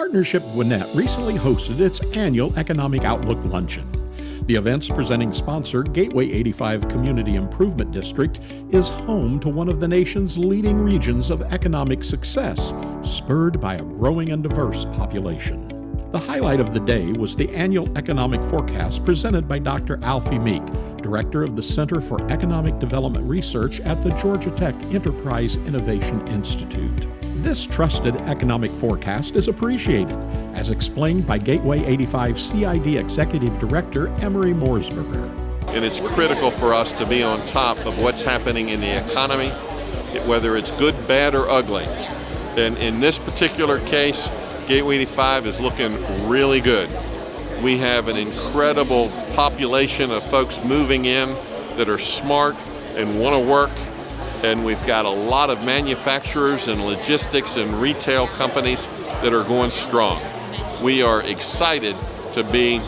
Partnership Gwinnett recently hosted its annual Economic Outlook Luncheon. The event's presenting sponsor, Gateway 85 Community Improvement District, is home to one of the nation's leading regions of economic success, spurred by a growing and diverse population. The highlight of the day was the annual economic forecast presented by Dr. Alfie Meek, Director of the Center for Economic Development Research at the Georgia Tech Enterprise Innovation Institute. This trusted economic forecast is appreciated, as explained by Gateway 85 CID Executive Director Emery Morsberger. And it's critical for us to be on top of what's happening in the economy, whether it's good, bad, or ugly. And in this particular case, Gateway 85 is looking really good. We have an incredible population of folks moving in that are smart and want to work. And we've got a lot of manufacturers and logistics and retail companies that are going strong. We are excited to be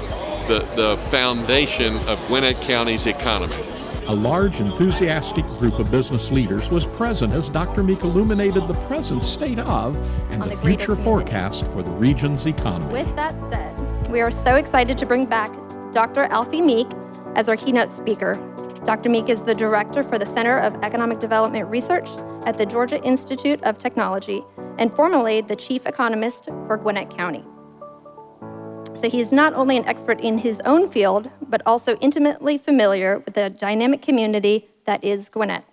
the foundation of Gwinnett County's economy. A large, enthusiastic group of business leaders was present as Dr. Meek illuminated the present state of and the future forecast for the region's economy. With that said, we are so excited to bring back Dr. Alfie Meek as our keynote speaker. Dr. Meek is the Director for the Center of Economic Development Research at the Georgia Institute of Technology and formerly the Chief Economist for Gwinnett County. So he is not only an expert in his own field, but also intimately familiar with the dynamic community that is Gwinnett.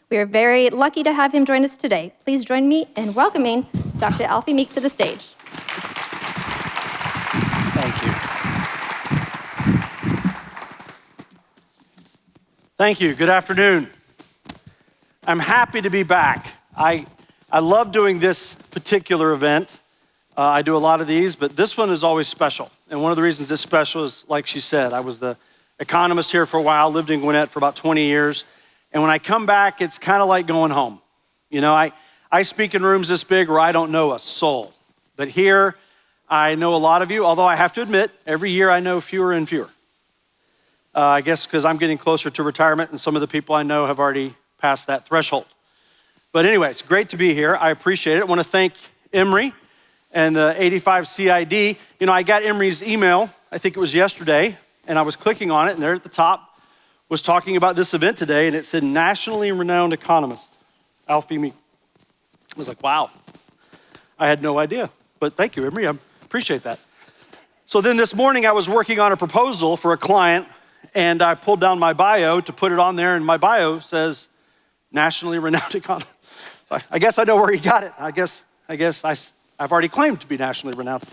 We are very lucky to have him join us today. Please join me in welcoming Dr. Alfie Meek to the stage. Thank you. Thank you. Good afternoon. I'm happy to be back. I love doing this particular event. I do a lot of these, but this one is always special. And one of the reasons it's special is, like she said, I was the economist here for a while, lived in Gwinnett for about 20 years. And when I come back, it's kind of like going home. You know, I speak in rooms this big where I don't know a soul. But here, I know a lot of you, although I have to admit, every year I know fewer and fewer. I guess because I'm getting closer to retirement and some of the people I know have already passed that threshold. But anyway, it's great to be here. I appreciate it. I want to thank Emery and the 85 CID. You know, I got Emery's email, I think it was yesterday, and I was clicking on it, and there at the top was talking about this event today, and it said nationally renowned economist, Alfie Meek. I was like, wow, I had no idea. But thank you, Emery, I appreciate that. So then this morning I was working on a proposal for a client, and I pulled down my bio to put it on there, and my bio says nationally renowned economist. I guess I know where he got it. I guess I've already claimed to be nationally renowned.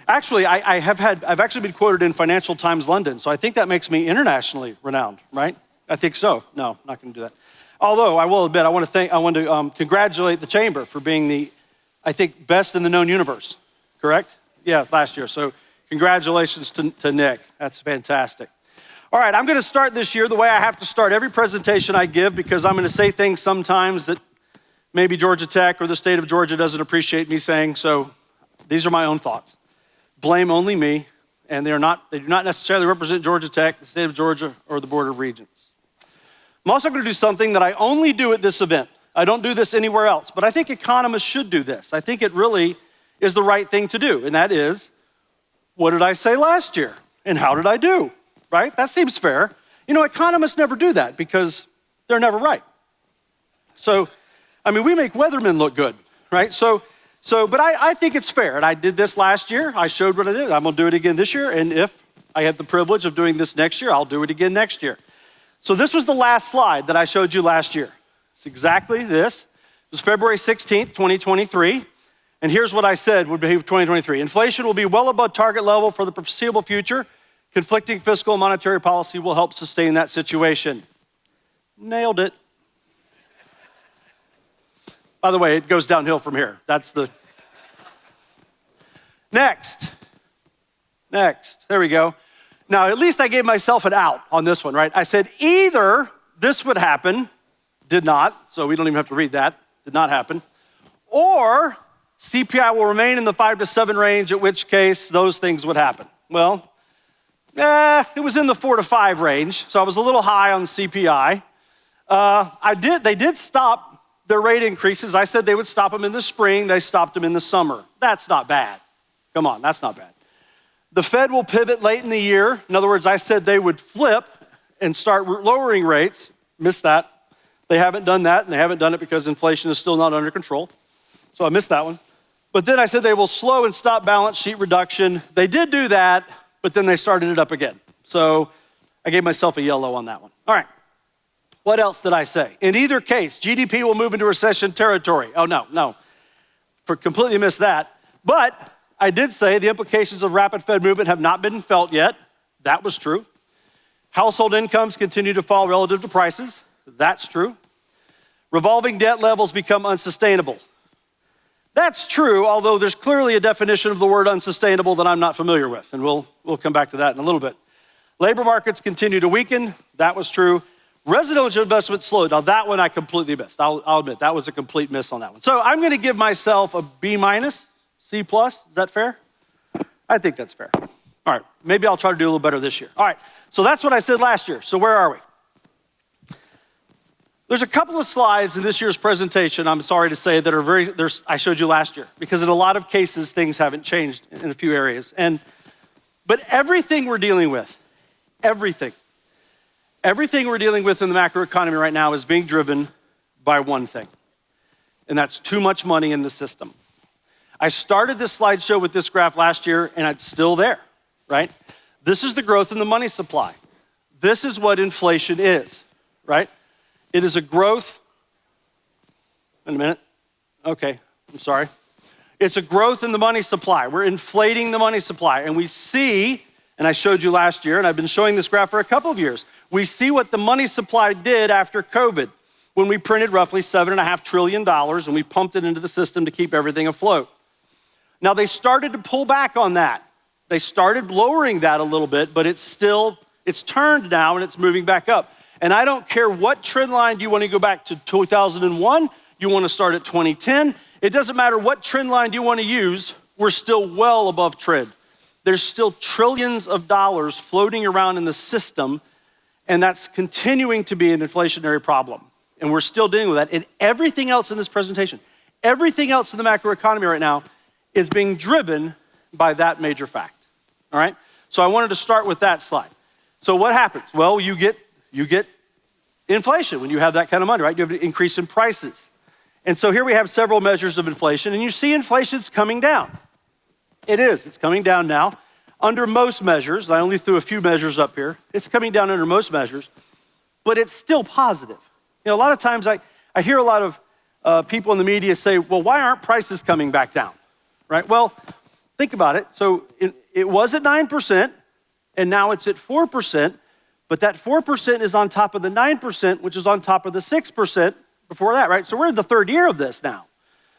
Actually, I've actually been quoted in Financial Times London, so I think that makes me internationally renowned, right? I think so. No, I'm not going to do that. Although I will admit, I want to congratulate the Chamber for being the, I think, best in the known universe. Correct? Yeah, last year. So congratulations to Nick. That's fantastic. All right, I'm going to start this year the way I have to start every presentation I give, because I'm going to say things sometimes that maybe Georgia Tech or the state of Georgia doesn't appreciate me saying, so these are my own thoughts. Blame only me, and they do not necessarily represent Georgia Tech, the state of Georgia, or the Board of Regents. I'm also going to do something that I only do at this event. I don't do this anywhere else, but I think economists should do this. I think it really is the right thing to do, and that is, what did I say last year, and how did I do, right? That seems fair. You know, economists never do that because they're never right. So, I mean, we make weathermen look good, right? But I think it's fair, and I did this last year. I showed what I did. I'm gonna do it again this year, and if I have the privilege of doing this next year, I'll do it again next year. So this was the last slide that I showed you last year. It's exactly this. It was February 16th, 2023, and here's what I said would behave 2023. Inflation will be well above target level for the foreseeable future. Conflicting fiscal and monetary policy will help sustain that situation. Nailed it. By the way, it goes downhill from here. That's the... Next. There we go. Now, at least I gave myself an out on this one, right? I said either this would happen, did not, so we don't even have to read that, did not happen, or CPI will remain in the 5 to 7 range, at which case those things would happen. Well, it was in the 4 to 5 range, so I was a little high on CPI. They did stop their rate increases. I said they would stop them in the spring. They stopped them in the summer. That's not bad. Come on, that's not bad. The Fed will pivot late in the year. In other words, I said they would flip and start lowering rates. Missed that. They haven't done that, and they haven't done it because inflation is still not under control. So I missed that one. But then I said they will slow and stop balance sheet reduction. They did do that, but then they started it up again. So I gave myself a yellow on that one. All right. What else did I say? In either case, GDP will move into recession territory. Oh, no. Completely missed that. But I did say the implications of rapid Fed movement have not been felt yet. That was true. Household incomes continue to fall relative to prices. That's true. Revolving debt levels become unsustainable. That's true, although there's clearly a definition of the word unsustainable that I'm not familiar with, and we'll come back to that in a little bit. Labor markets continue to weaken. That was true. Residential investment slowed. Now that one I completely missed. I'll admit that was a complete miss on that one. So I'm gonna give myself a B minus, C plus. Is that fair? I think that's fair. All right, maybe I'll try to do a little better this year. All right, so that's what I said last year. So where are we? There's a couple of slides in this year's presentation, I'm sorry to say, that are I showed you last year, because in a lot of cases, things haven't changed in a few areas. But everything we're dealing with, everything we're dealing with in the macroeconomy right now is being driven by one thing, and that's too much money in the system. I started this slideshow with this graph last year, and it's still there, right? This is the growth in the money supply. This is what inflation is, right? It is a growth, wait a minute, okay, I'm sorry. It's a growth in the money supply. We're inflating the money supply, and we see, and I showed you last year, and I've been showing this graph for a couple of years, we see what the money supply did after COVID, when we printed roughly $7.5 trillion, and we pumped it into the system to keep everything afloat. Now, they started to pull back on that. They started lowering that a little bit, but it's turned now, and it's moving back up. And I don't care what trend line, do you want to go back to 2001? You want to start at 2010? It doesn't matter what trend line you want to use, we're still well above trend. There's still trillions of dollars floating around in the system, and that's continuing to be an inflationary problem. And we're still dealing with that. And everything else in this presentation, everything else in the macroeconomy right now is being driven by that major fact, all right? So I wanted to start with that slide. So what happens? Well, you get inflation when you have that kind of money, right? You have an increase in prices. And so here we have several measures of inflation, and you see inflation's coming down. It is, it's coming down now. Under most measures, I only threw a few measures up here, it's coming down under most measures, but it's still positive. You know, a lot of times I hear a lot of people in the media say, well, why aren't prices coming back down, right? Well, think about it. So it was at 9%, and now it's at 4%, but that 4% is on top of the 9%, which is on top of the 6% before that, right? So we're in the third year of this now.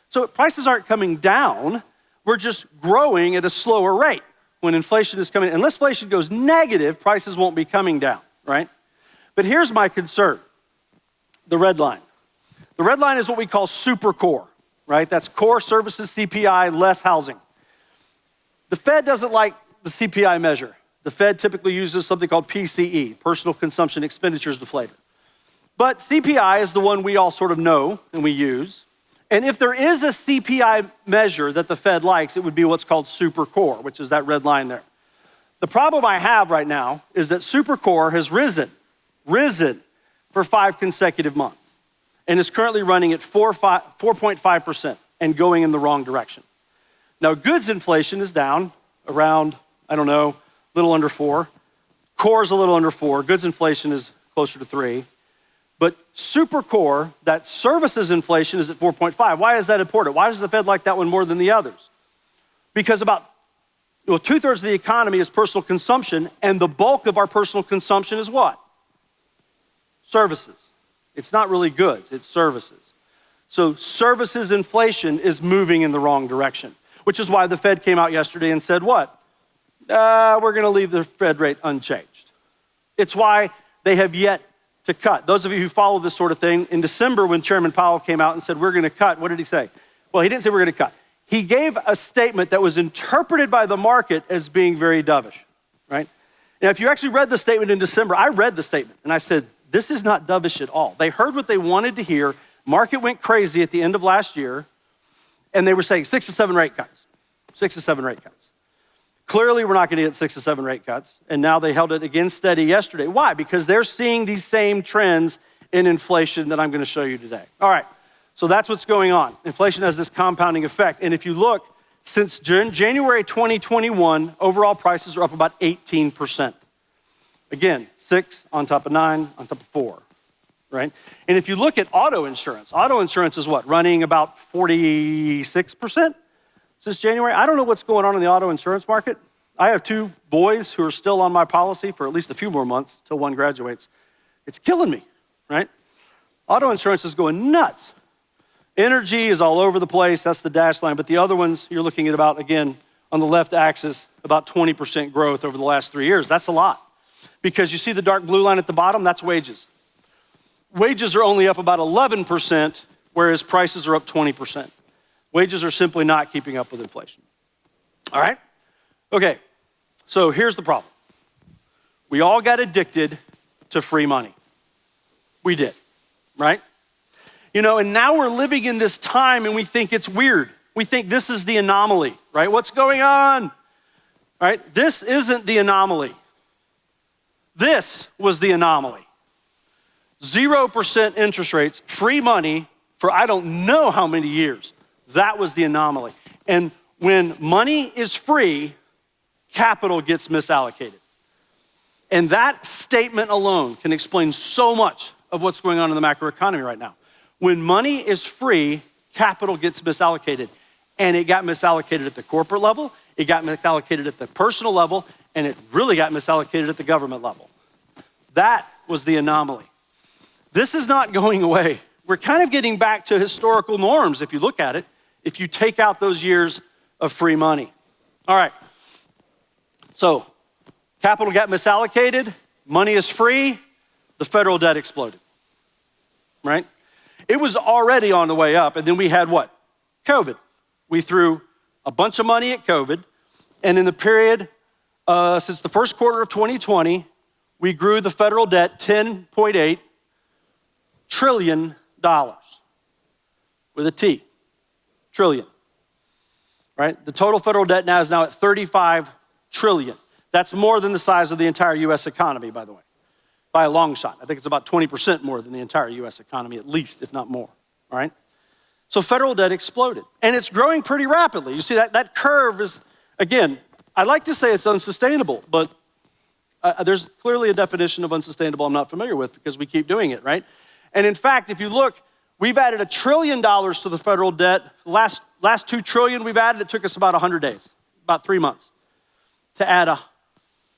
So prices aren't coming down, we're just growing at a slower rate when inflation is coming. Unless inflation goes negative, prices won't be coming down, right? But here's my concern, the red line. The red line is what we call super core, right? That's core services, CPI, less housing. The Fed doesn't like the CPI measure. The Fed typically uses something called PCE, Personal Consumption Expenditures Deflator. But CPI is the one we all sort of know and we use. And if there is a CPI measure that the Fed likes, it would be what's called super core, which is that red line there. The problem I have right now is that super core has risen for 5 consecutive months and is currently running at 4.5% and going in the wrong direction. Now, goods inflation is down around, a little under 4. Core is a little under 4. Goods inflation is closer to 3. But super core, that services inflation, is at 4.5. Why is that important? Why does the Fed like that one more than the others? Because about 2/3 of the economy is personal consumption, and the bulk of our personal consumption is what? Services. It's not really goods, it's services. So services inflation is moving in the wrong direction, which is why the Fed came out yesterday and said what? We're gonna leave the Fed rate unchanged. It's why they have yet to cut. Those of you who follow this sort of thing, in December when Chairman Powell came out and said, we're gonna cut, what did he say? Well, he didn't say we're gonna cut. He gave a statement that was interpreted by the market as being very dovish, right? And if you actually read the statement in December, I read the statement and I said, this is not dovish at all. They heard what they wanted to hear. Market went crazy at the end of last year, and they were saying 6 to 7 rate cuts. 6 to 7 rate cuts. Clearly, we're not going to get 6 to 7 rate cuts, and now they held it again steady yesterday. Why? Because they're seeing these same trends in inflation that I'm going to show you today. All right, so that's what's going on. Inflation has this compounding effect, and if you look, since January 2021, overall prices are up about 18%. Again, 6 on top of 9 on top of 4, right? And if you look at auto insurance is what? Running about 46% since January. I don't know what's going on in the auto insurance market. I have 2 boys who are still on my policy for at least a few more months till one graduates. It's killing me, right? Auto insurance is going nuts. Energy is all over the place. That's the dash line. But the other ones, you're looking at about, again, on the left axis, about 20% growth over the last 3 years. That's a lot. Because you see the dark blue line at the bottom, that's wages. Wages are only up about 11%, whereas prices are up 20%. Wages are simply not keeping up with inflation. All right? Okay, so here's the problem. We all got addicted to free money. We did, right? You know, and now we're living in this time and we think it's weird. We think this is the anomaly, right? What's going on? Right? This isn't the anomaly. This was the anomaly. 0% interest rates, free money for I don't know how many years. That was the anomaly. And when money is free, capital gets misallocated. And that statement alone can explain so much of what's going on in the macroeconomy right now. When money is free, capital gets misallocated. And it got misallocated at the corporate level, it got misallocated at the personal level, and it really got misallocated at the government level. That was the anomaly. This is not going away. We're kind of getting back to historical norms if you look at it, if you take out those years of free money. All right, so capital got misallocated, money is free, the federal debt exploded, right? It was already on the way up, and then we had what? COVID. We threw a bunch of money at COVID, and in the period since the first quarter of 2020, we grew the federal debt $10.8 trillion with a T, trillion, right? The total federal debt now is at 35 trillion. That's more than the size of the entire US economy, by the way, by a long shot. I think it's about 20% more than the entire US economy, at least, if not more, all right? So federal debt exploded, and it's growing pretty rapidly. You see that curve is, again, I'd like to say it's unsustainable, but there's clearly a definition of unsustainable I'm not familiar with because we keep doing it, right? And in fact, if you look, we've added $1 trillion to the federal debt. Last $2 trillion we've added, it took us about 100 days, about 3 months, to add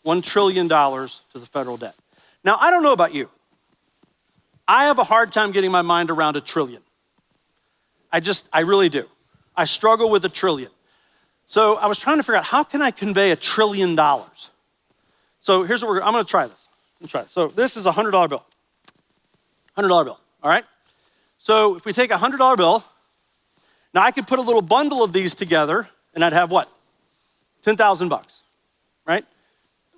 $1 trillion to the federal debt. Now, I don't know about you. I have a hard time getting my mind around $1 trillion. I really do. I struggle with $1 trillion. So I was trying to figure out how can I convey $1 trillion? So here's what I'm gonna try this. So this is a $100 bill. $100 bill, all right? So if we take a $100 bill, now I can put a little bundle of these together and I'd have what? 10,000 bucks, right?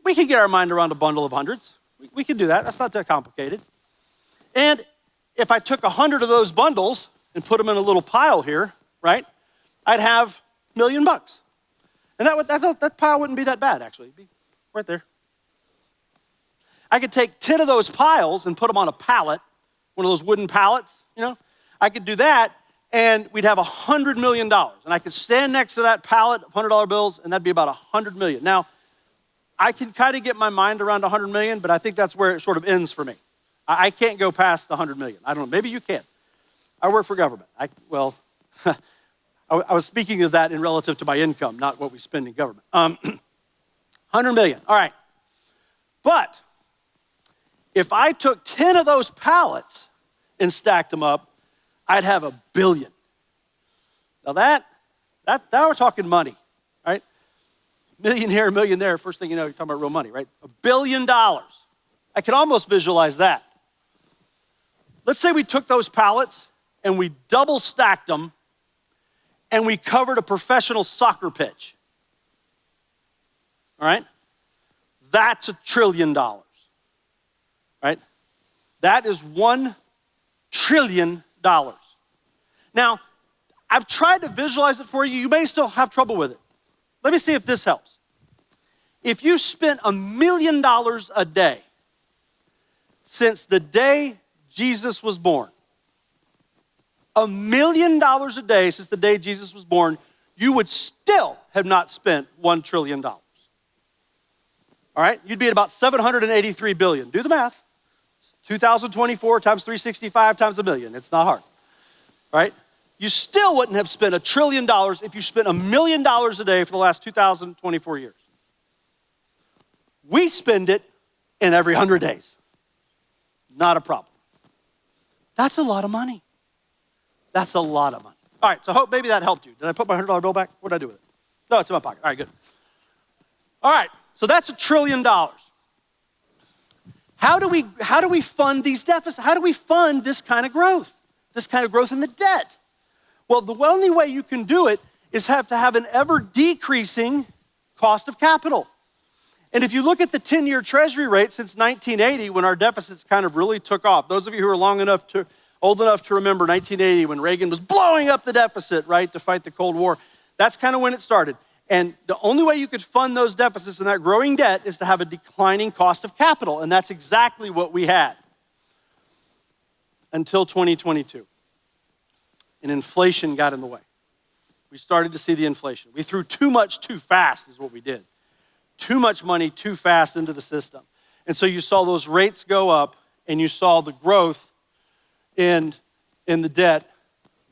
We can get our mind around a bundle of hundreds. We can do that, that's not that complicated. And if I took 100 of those bundles and put them in a little pile here, right? I'd have $1 million. And that pile wouldn't be that bad, actually. It'd be right there. I could take 10 of those piles and put them on a pallet, one of those wooden pallets, you know? I could do that, and we'd have $100 million. And I could stand next to that pallet of $100 bills, and that'd be about $100 million. Now, I can kind of get my mind around $100 million, but I think that's where it sort of ends for me. I can't go past $100 million. I don't know, maybe you can. I work for government. I was speaking of that in relative to my income, not what we spend in government. 100 million, all right. But if I took 10 of those pallets and stacked them up, I'd have $1 billion. Now now we're talking money, right? Million here, million there. First thing you know, you're talking about real money, right? $1 billion. I can almost visualize that. Let's say we took those pallets and we double stacked them and we covered a professional soccer pitch. All right? That's $1 trillion, right? That is $1 trillion. Now, I've tried to visualize it for you. You may still have trouble with it. Let me see if this helps. If you spent $1 million a day since the day Jesus was born, $1 million a day since the day Jesus was born, you would still have not spent $1 trillion. All right? You'd be at about 783 billion. Do the math. 2024 times 365 times a million. It's not hard. All right? You still wouldn't have spent $1 trillion if you spent $1 million a day for the last 2,024 years. We spend it in every 100 days. Not a problem. That's a lot of money. That's a lot of money. All right, so I hope maybe that helped you. Did I put my $100 bill back? What did I do with it? No, it's in my pocket. All right, good. All right, so that's $1 trillion. How do we fund these deficits? How do we fund this kind of growth? This kind of growth in the debt? Well, the only way you can do it is have to have an ever decreasing cost of capital. And if you look at the 10-year Treasury rate since 1980, when our deficits kind of really took off, those of you who are old enough to remember 1980 when Reagan was blowing up the deficit, right, to fight the Cold War, that's kind of when it started. And the only way you could fund those deficits and that growing debt is to have a declining cost of capital. And that's exactly what we had until 2022. And inflation got in the way. We started to see the inflation. We threw too much too fast is what we did. Too much money too fast into the system. And so you saw those rates go up and you saw the growth in the debt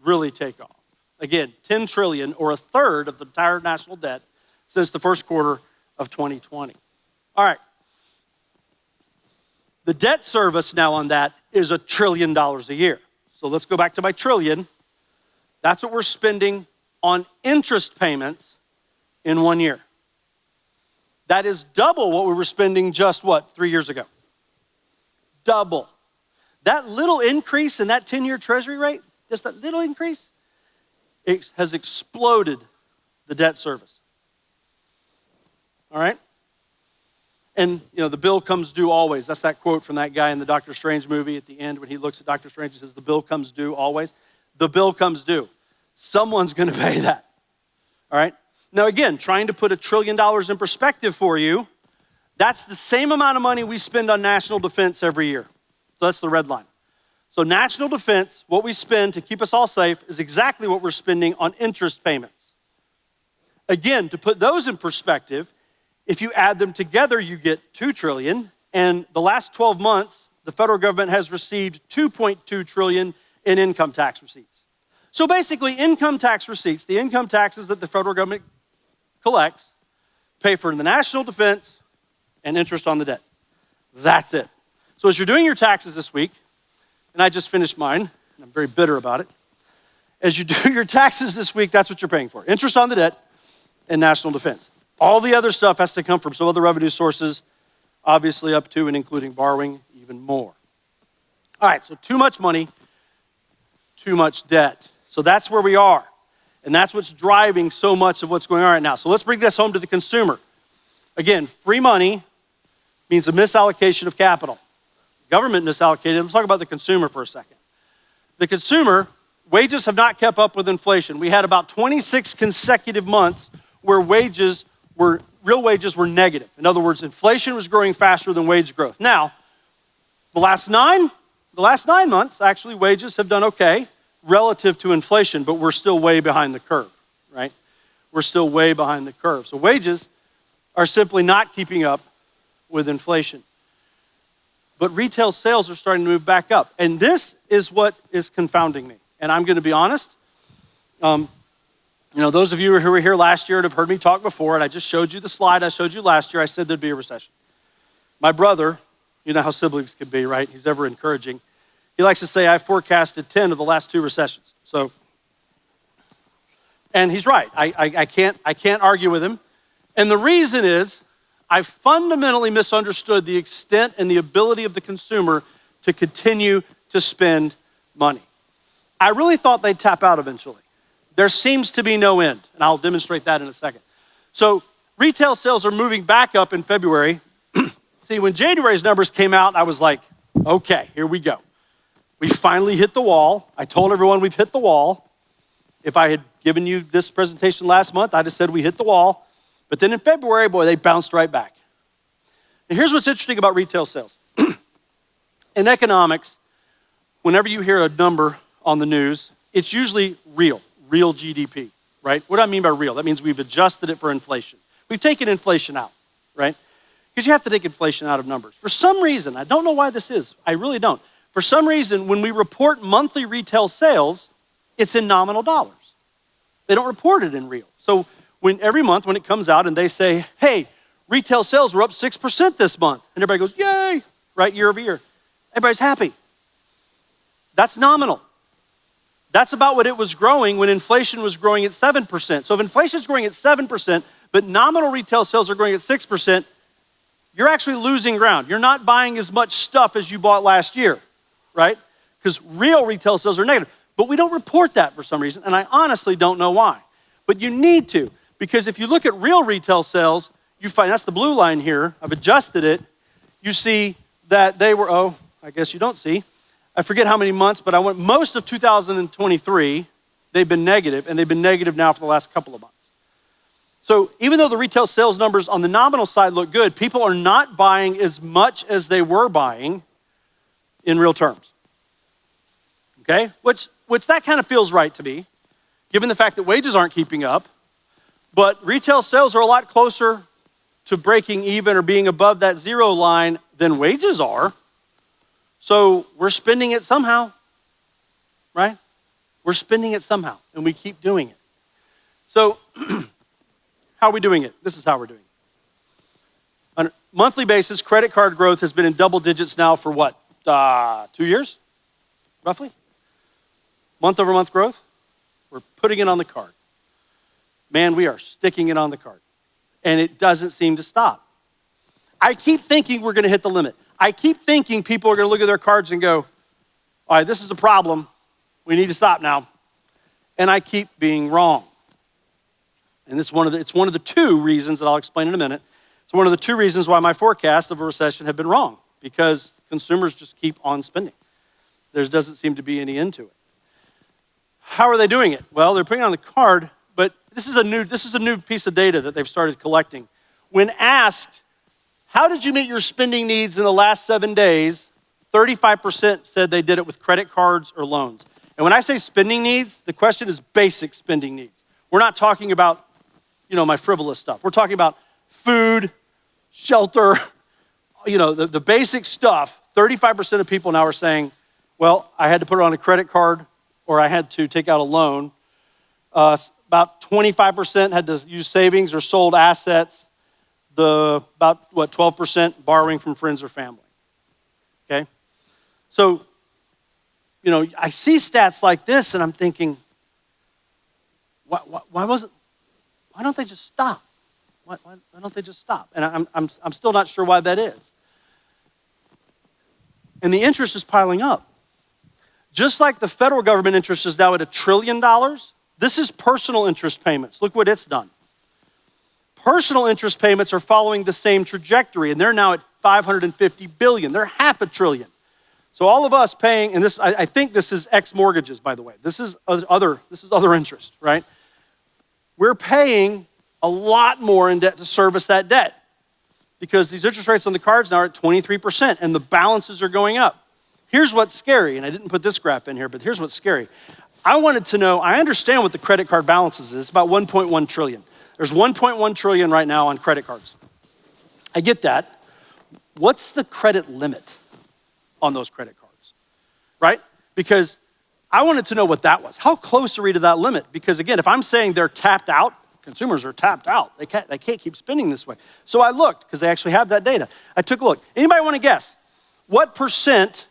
really take off. Again, 10 trillion or a third of the entire national debt since the first quarter of 2020. All right. The debt service now on that is $1 trillion a year. So let's go back to my trillion. That's what we're spending on interest payments in 1 year. That is double what we were spending just 3 years ago? Double. That little increase in that 10-year Treasury rate, just that little increase, it has exploded the debt service. All right? And, the bill comes due always. That's that quote from that guy in the Doctor Strange movie at the end when he looks at Doctor Strange and says, the bill comes due always. The bill comes due. Someone's going to pay that. All right? Now, again, trying to put $1 trillion in perspective for you, that's the same amount of money we spend on national defense every year. So that's the red line. So national defense, what we spend to keep us all safe, is exactly what we're spending on interest payments. Again, to put those in perspective, if you add them together, you get $2 trillion. And the last 12 months, the federal government has received $2.2 trillion in income tax receipts. So basically, income tax receipts, the income taxes that the federal government collects, pay for the national defense and interest on the debt. That's it. So as you're doing your taxes this week, and I just finished mine, and I'm very bitter about it. As you do your taxes this week, that's what you're paying for. Interest on the debt and national defense. All the other stuff has to come from some other revenue sources, obviously up to and including borrowing even more. All right, so too much money, too much debt. So that's where we are. And that's what's driving so much of what's going on right now. So let's bring this home to the consumer. Again, free money means a misallocation of capital. Government misallocated. Let's talk about the consumer for a second. The consumer, wages have not kept up with inflation. We had about 26 consecutive months where real wages were negative. In other words, inflation was growing faster than wage growth. Now, the last nine months, actually, wages have done okay relative to inflation, but we're still way behind the curve, right? We're still way behind the curve. So wages are simply not keeping up with inflation. But retail sales are starting to move back up. And this is what is confounding me. And I'm going to be honest. Those of you who were here last year and have heard me talk before, and I just showed you the slide I showed you last year, I said there'd be a recession. My brother, you know how siblings can be, right? He's ever encouraging. He likes to say, I forecasted 10 of the last 2 recessions. And he's right. I can't argue with him. And the reason is, I fundamentally misunderstood the extent and the ability of the consumer to continue to spend money. I really thought they'd tap out eventually. There seems to be no end, and I'll demonstrate that in a second. So retail sales are moving back up in February. See, when January's numbers came out, I was like, okay, here we go. We finally hit the wall. I told everyone we've hit the wall. If I had given you this presentation last month, I'd have said we hit the wall. But then in February, boy, they bounced right back. And here's what's interesting about retail sales. In economics, whenever you hear a number on the news, it's usually real GDP, right? What do I mean by real? That means we've adjusted it for inflation. We've taken inflation out, right? Because you have to take inflation out of numbers. For some reason, I don't know why this is. I really don't. For some reason, when we report monthly retail sales, it's in nominal dollars. They don't report it in real. So every month when it comes out and they say, hey, retail sales were up 6% this month, and everybody goes, yay, right, year over year. Everybody's happy. That's nominal. That's about what it was growing when inflation was growing at 7%. So if inflation is growing at 7%, but nominal retail sales are growing at 6%, you're actually losing ground. You're not buying as much stuff as you bought last year, right? Because real retail sales are negative. But we don't report that for some reason, and I honestly don't know why. But you need to, because if you look at real retail sales, you find, that's the blue line here, I've adjusted it, you see that they were, I guess you don't see, I forget how many months, but most of 2023, they've been negative, and they've been negative now for the last couple of months. So even though the retail sales numbers on the nominal side look good, people are not buying as much as they were buying in real terms. Okay? Which that kind of feels right to me, given the fact that wages aren't keeping up, but retail sales are a lot closer to breaking even or being above that zero line than wages are. So we're spending it somehow, right? We're spending it somehow, and we keep doing it. So how are we doing it? This is how we're doing it. On a monthly basis, credit card growth has been in double digits now for what? 2 years, roughly? Month over month growth. We're putting it on the card. Man, we are sticking it on the card. And it doesn't seem to stop. I keep thinking we're gonna hit the limit. I keep thinking people are gonna look at their cards and go, all right, this is a problem. We need to stop now. And I keep being wrong. And it's one of the two reasons that I'll explain in a minute. It's one of the two reasons why my forecasts of a recession have been wrong, because consumers just keep on spending. There doesn't seem to be any end to it. How are they doing it? Well, they're putting it on the card, but this is a new piece of data that they've started collecting. When asked, how did you meet your spending needs in the last 7 days? 35% said they did it with credit cards or loans. And when I say spending needs, the question is basic spending needs. We're not talking about, my frivolous stuff. We're talking about food, shelter, the basic stuff. 35% of people now are saying, well, I had to put it on a credit card or I had to take out a loan. About 25% had to use savings or sold assets. About 12% borrowing from friends or family. Okay? So, I see stats like this and I'm thinking, why don't they just stop? Why don't they just stop? And I'm still not sure why that is. And the interest is piling up. Just like the federal government interest is now at $1 trillion, this is personal interest payments. Look what it's done. Personal interest payments are following the same trajectory, and they're now at $550 billion. They're $500 billion. So all of us paying, and this, I think this is ex mortgages, by the way. This is other interest, right? We're paying a lot more in debt to service that debt because these interest rates on the cards now are at 23%, and the balances are going up. Here's what's scary, and I didn't put this graph in here, but here's what's scary. I wanted to know, I understand what the credit card balances is. It's about 1.1 trillion. There's 1.1 trillion right now on credit cards. I get that. What's the credit limit on those credit cards, right? Because I wanted to know what that was. How close are we to that limit? Because again, if I'm saying they're tapped out, consumers are tapped out. They can't keep spending this way. So I looked, because they actually have that data. I took a look. Anybody want to guess? What percent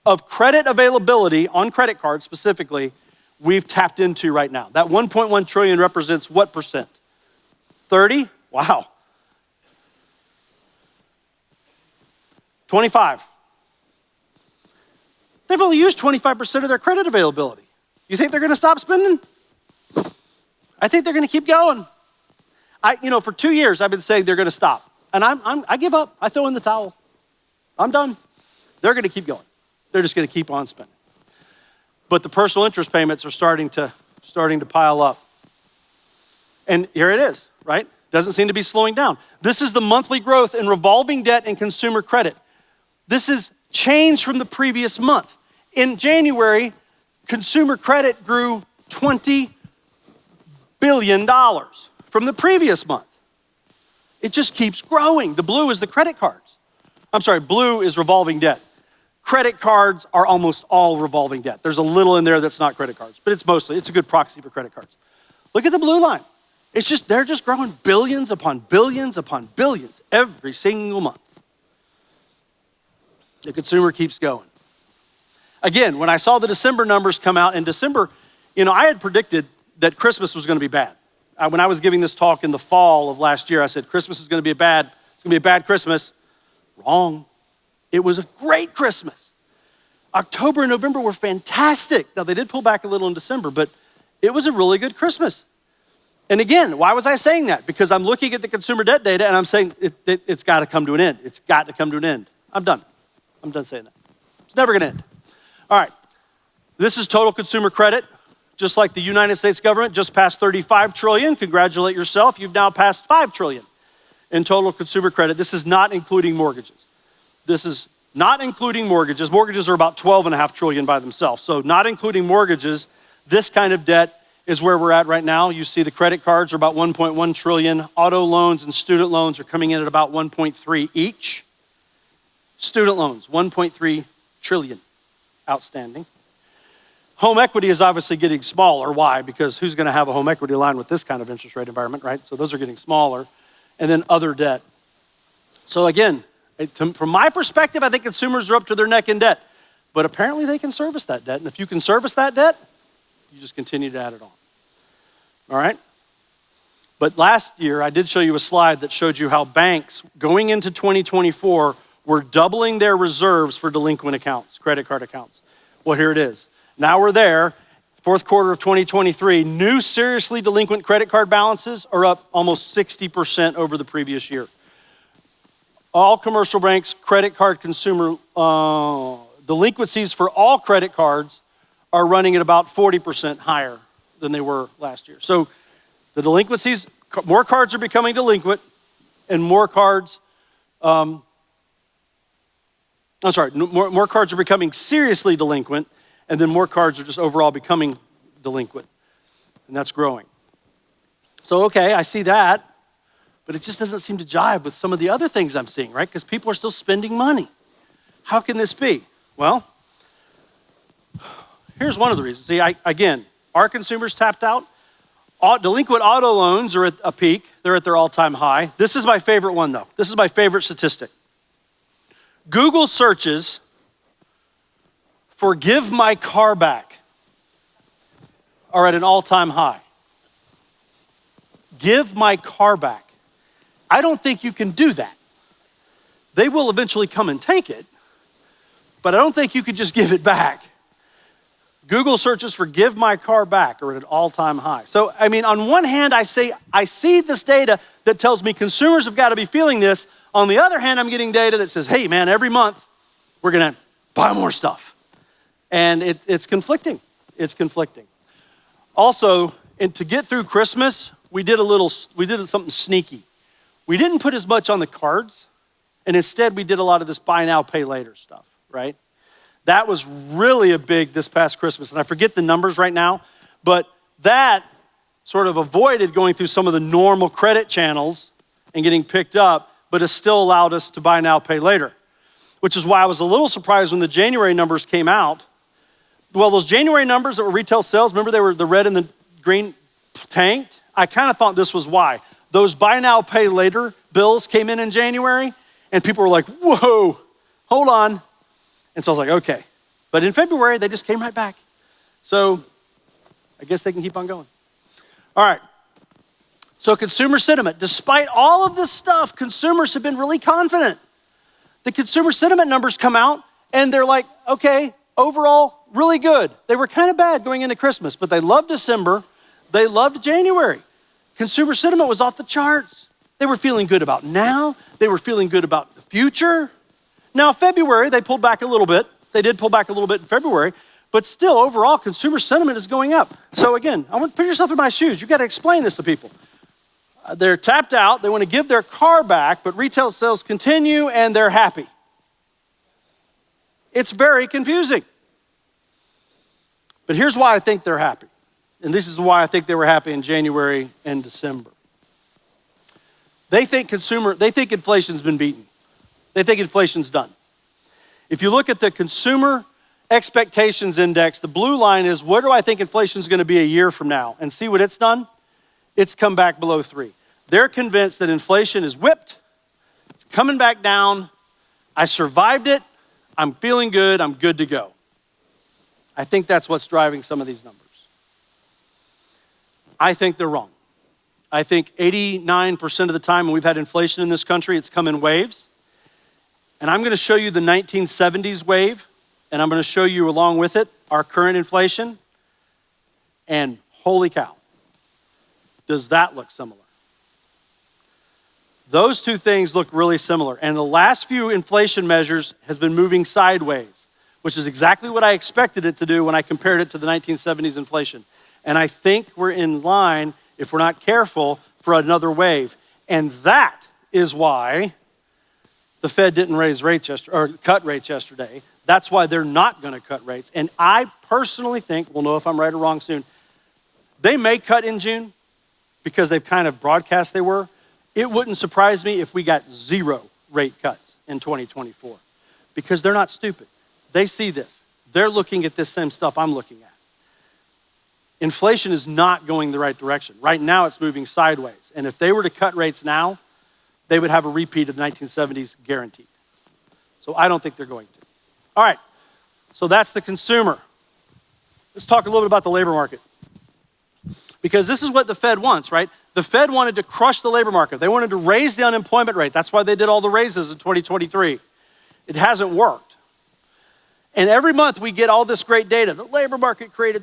of credit availability on credit cards specifically we've tapped into right now? That 1.1 trillion represents what percent? 30? Wow. 25. They've only used 25% of their credit availability. You think they're going to stop spending? I think they're going to keep going. For 2 years, I've been saying they're going to stop. And I give up. I throw in the towel. I'm done. They're going to keep going. They're just going to keep on spending. but the personal interest payments are starting to pile up. And here it is, right? Doesn't seem to be slowing down. This is the monthly growth in revolving debt and consumer credit. This is change from the previous month. In January, consumer credit grew $20 billion from the previous month. It just keeps growing. The blue is the credit cards. I'm sorry, blue is revolving debt. Credit cards are almost all revolving debt. There's a little in there that's not credit cards, but it's a good proxy for credit cards. Look at the blue line. They're just growing billions upon billions upon billions every single month. The consumer keeps going. Again, when I saw the December numbers come out in December, I had predicted that Christmas was going to be bad. When I was giving this talk in the fall of last year, I said, Christmas is going to be it's going to be a bad Christmas. Wrong. It was a great Christmas. October and November were fantastic. Now, they did pull back a little in December, but it was a really good Christmas. And again, why was I saying that? Because I'm looking at the consumer debt data and I'm saying it's got to come to an end. It's got to come to an end. I'm done saying that. It's never going to end. All right. This is total consumer credit. Just like the United States government just passed $35 trillion. Congratulate yourself. You've now passed $5 trillion in total consumer credit. This is not including mortgages. Mortgages are about $12.5 trillion by themselves. So not including mortgages, this kind of debt is where we're at right now. You see the credit cards are about 1.1 trillion. Auto loans and student loans are coming in at about 1.3 each. Student loans, 1.3 trillion outstanding. Home equity is obviously getting smaller. Why? Because who's going to have a home equity line with this kind of interest rate environment, right? So those are getting smaller. And then other debt. So again, from my perspective, I think consumers are up to their neck in debt. But apparently they can service that debt. And if you can service that debt, you just continue to add it on. All right? But last year, I did show you a slide that showed you how banks, going into 2024, were doubling their reserves for delinquent accounts, credit card accounts. Well, here it is. Now we're there. Fourth quarter of 2023, new seriously delinquent credit card balances are up almost 60% over the previous year. All commercial banks, credit card consumer delinquencies for all credit cards are running at about 40% higher than they were last year. So the delinquencies, more cards are becoming delinquent and more cards, more cards are becoming seriously delinquent and then more cards are just overall becoming delinquent. And that's growing. So, okay, I see that, but it just doesn't seem to jive with some of the other things I'm seeing, right? Because people are still spending money. How can this be? Well, here's one of the reasons. See, again, our consumers tapped out. Delinquent auto loans are at a peak. They're at their all-time high. This is my favorite one, though. This is my favorite statistic. Google searches for "give my car back" are at an all-time high. Give my car back. I don't think you can do that. They will eventually come and take it, but I don't think you could just give it back. Google searches for "give my car back" are at an all-time high. So, I mean, on one hand, I see this data that tells me consumers have got to be feeling this. On the other hand, I'm getting data that says, hey, man, every month we're going to buy more stuff. And it's conflicting. It's conflicting. Also, and to get through Christmas, we did something sneaky. We didn't put as much on the cards, and instead we did a lot of this buy now, pay later stuff, right? That was really a big this past Christmas, and I forget the numbers right now, but that sort of avoided going through some of the normal credit channels and getting picked up, but it still allowed us to buy now, pay later, which is why I was a little surprised when the January numbers came out. Well, those January numbers that were retail sales, remember they were the red and the green tanked? I kind of thought this was why. Those buy now, pay later bills came in January, and people were like, whoa, hold on. And so I was like, okay. But in February, they just came right back. So I guess they can keep on going. All right. So consumer sentiment. Despite all of this stuff, consumers have been really confident. The consumer sentiment numbers come out, and they're like, okay, overall, really good. They were kind of bad going into Christmas, but they loved December. They loved January. Consumer sentiment was off the charts. They were feeling good about now. They were feeling good about the future. Now, February, they pulled back a little bit. They did pull back a little bit in February, But still, overall, consumer sentiment is going up. So again, I want to put yourself in my shoes. You got to explain this to people. They're tapped out. They want to give their car back, but retail sales continue and they're happy. It's very confusing. But here's why I think they're happy. And this is why I think they were happy in January and December. They think inflation's been beaten. They think inflation's done. If you look at the consumer expectations index, the blue line is where do I think inflation's going to be a year from now? And see what it's done? It's come back below 3. They're convinced that inflation is whipped. It's coming back down. I survived it. I'm feeling good. I'm good to go. I think that's what's driving some of these numbers. I think they're wrong. I think 89% of the time when we've had inflation in this country, it's come in waves. And I'm going to show you the 1970s wave, and I'm going to show you along with it our current inflation. And holy cow, does that look similar? Those two things look really similar. And the last few inflation measures has been moving sideways, which is exactly what I expected it to do when I compared it to the 1970s inflation. And I think we're in line, if we're not careful, for another wave. And that is why the Fed didn't raise rates cut rates yesterday. That's why they're not going to cut rates. And I personally think, we'll know if I'm right or wrong soon, they may cut in June because they've kind of broadcast they were. It wouldn't surprise me if we got 0 rate cuts in 2024 because they're not stupid. They see this. They're looking at this same stuff I'm looking at. Inflation is not going the right direction. Right now it's moving sideways. And if they were to cut rates now, they would have a repeat of the 1970s guaranteed. So I don't think they're going to. All right, so that's the consumer. Let's talk a little bit about the labor market. Because this is what the Fed wants, right? The Fed wanted to crush the labor market. They wanted to raise the unemployment rate. That's why they did all the raises in 2023. It hasn't worked. And every month we get all this great data. The labor market created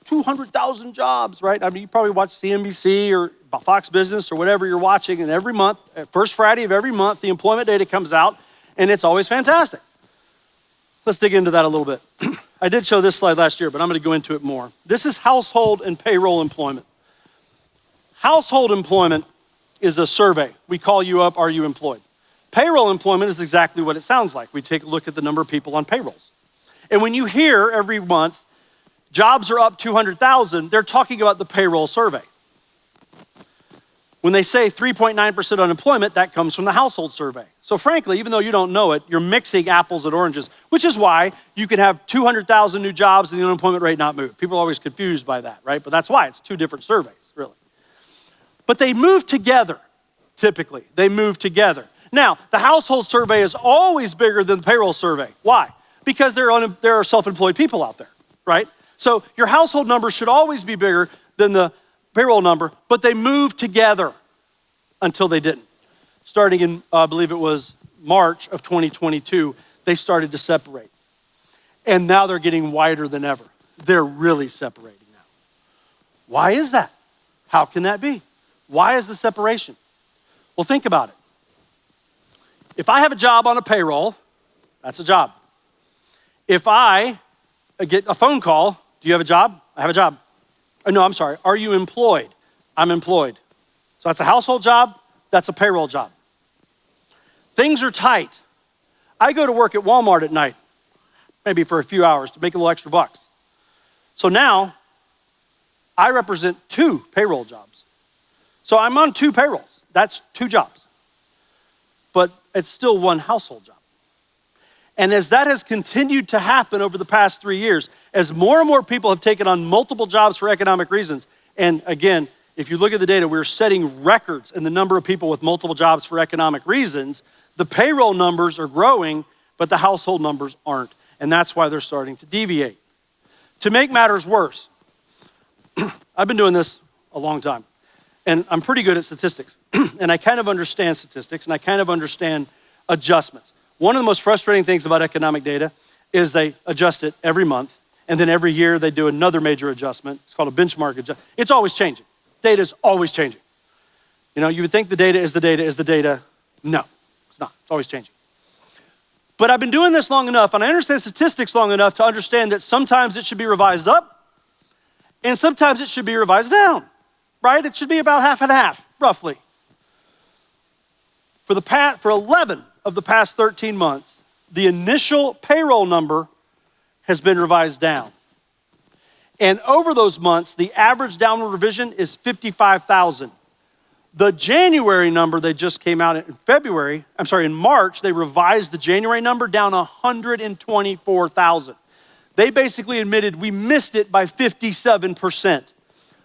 200,000 jobs, right? I mean, you probably watch CNBC or Fox Business or whatever you're watching, and every month, first Friday of every month, the employment data comes out, and it's always fantastic. Let's dig into that a little bit. I did show this slide last year, but I'm going to go into it more. This is household and payroll employment. Household employment is a survey. We call you up, are you employed? Payroll employment is exactly what it sounds like. We take a look at the number of people on payrolls. And when you hear every month, jobs are up 200,000, they're talking about the payroll survey. When they say 3.9% unemployment, that comes from the household survey. So frankly, even though you don't know it, you're mixing apples and oranges, which is why you can have 200,000 new jobs and the unemployment rate not move. People are always confused by that, right? But that's why it's 2 different surveys, really. But they move together, typically. They move together. Now, the household survey is always bigger than the payroll survey. Why? Because there are self-employed people out there, right? So your household number should always be bigger than the payroll number, but they moved together until they didn't. Starting in, I believe it was March of 2022, they started to separate. And now they're getting wider than ever. They're really separating now. Why is that? How can that be? Why is the separation? Well, think about it. If I have a job on a payroll, that's a job. If I get a phone call, do you have a job? I have a job. No, I'm sorry. Are you employed? I'm employed. So that's a household job. That's a payroll job. Things are tight. I go to work at Walmart at night, maybe for a few hours to make a little extra bucks. So now I represent 2 payroll jobs. So I'm on 2 payrolls. That's 2 jobs. But it's still 1 household job. And as that has continued to happen over the past 3 years, as more and more people have taken on multiple jobs for economic reasons, and again, if you look at the data, we're setting records in the number of people with multiple jobs for economic reasons. The payroll numbers are growing, but the household numbers aren't. And that's why they're starting to deviate. To make matters worse, I've been doing this a long time, and I'm pretty good at statistics. And I kind of understand statistics, and I kind of understand adjustments. One of the most frustrating things about economic data is they adjust it every month, and then every year they do another major adjustment. It's called a benchmark adjustment. It's always changing. Data is always changing. You know, you would think the data is the data is the data. No, it's not. It's always changing. But I've been doing this long enough, and I understand statistics long enough to understand that sometimes it should be revised up, and sometimes it should be revised down, right? It should be about half and half, roughly. For 11 of the past 13 months, the initial payroll number has been revised down. And over those months, the average downward revision is 55,000. The January number they just came out in March, they revised the January number down 124,000. They basically admitted we missed it by 57%.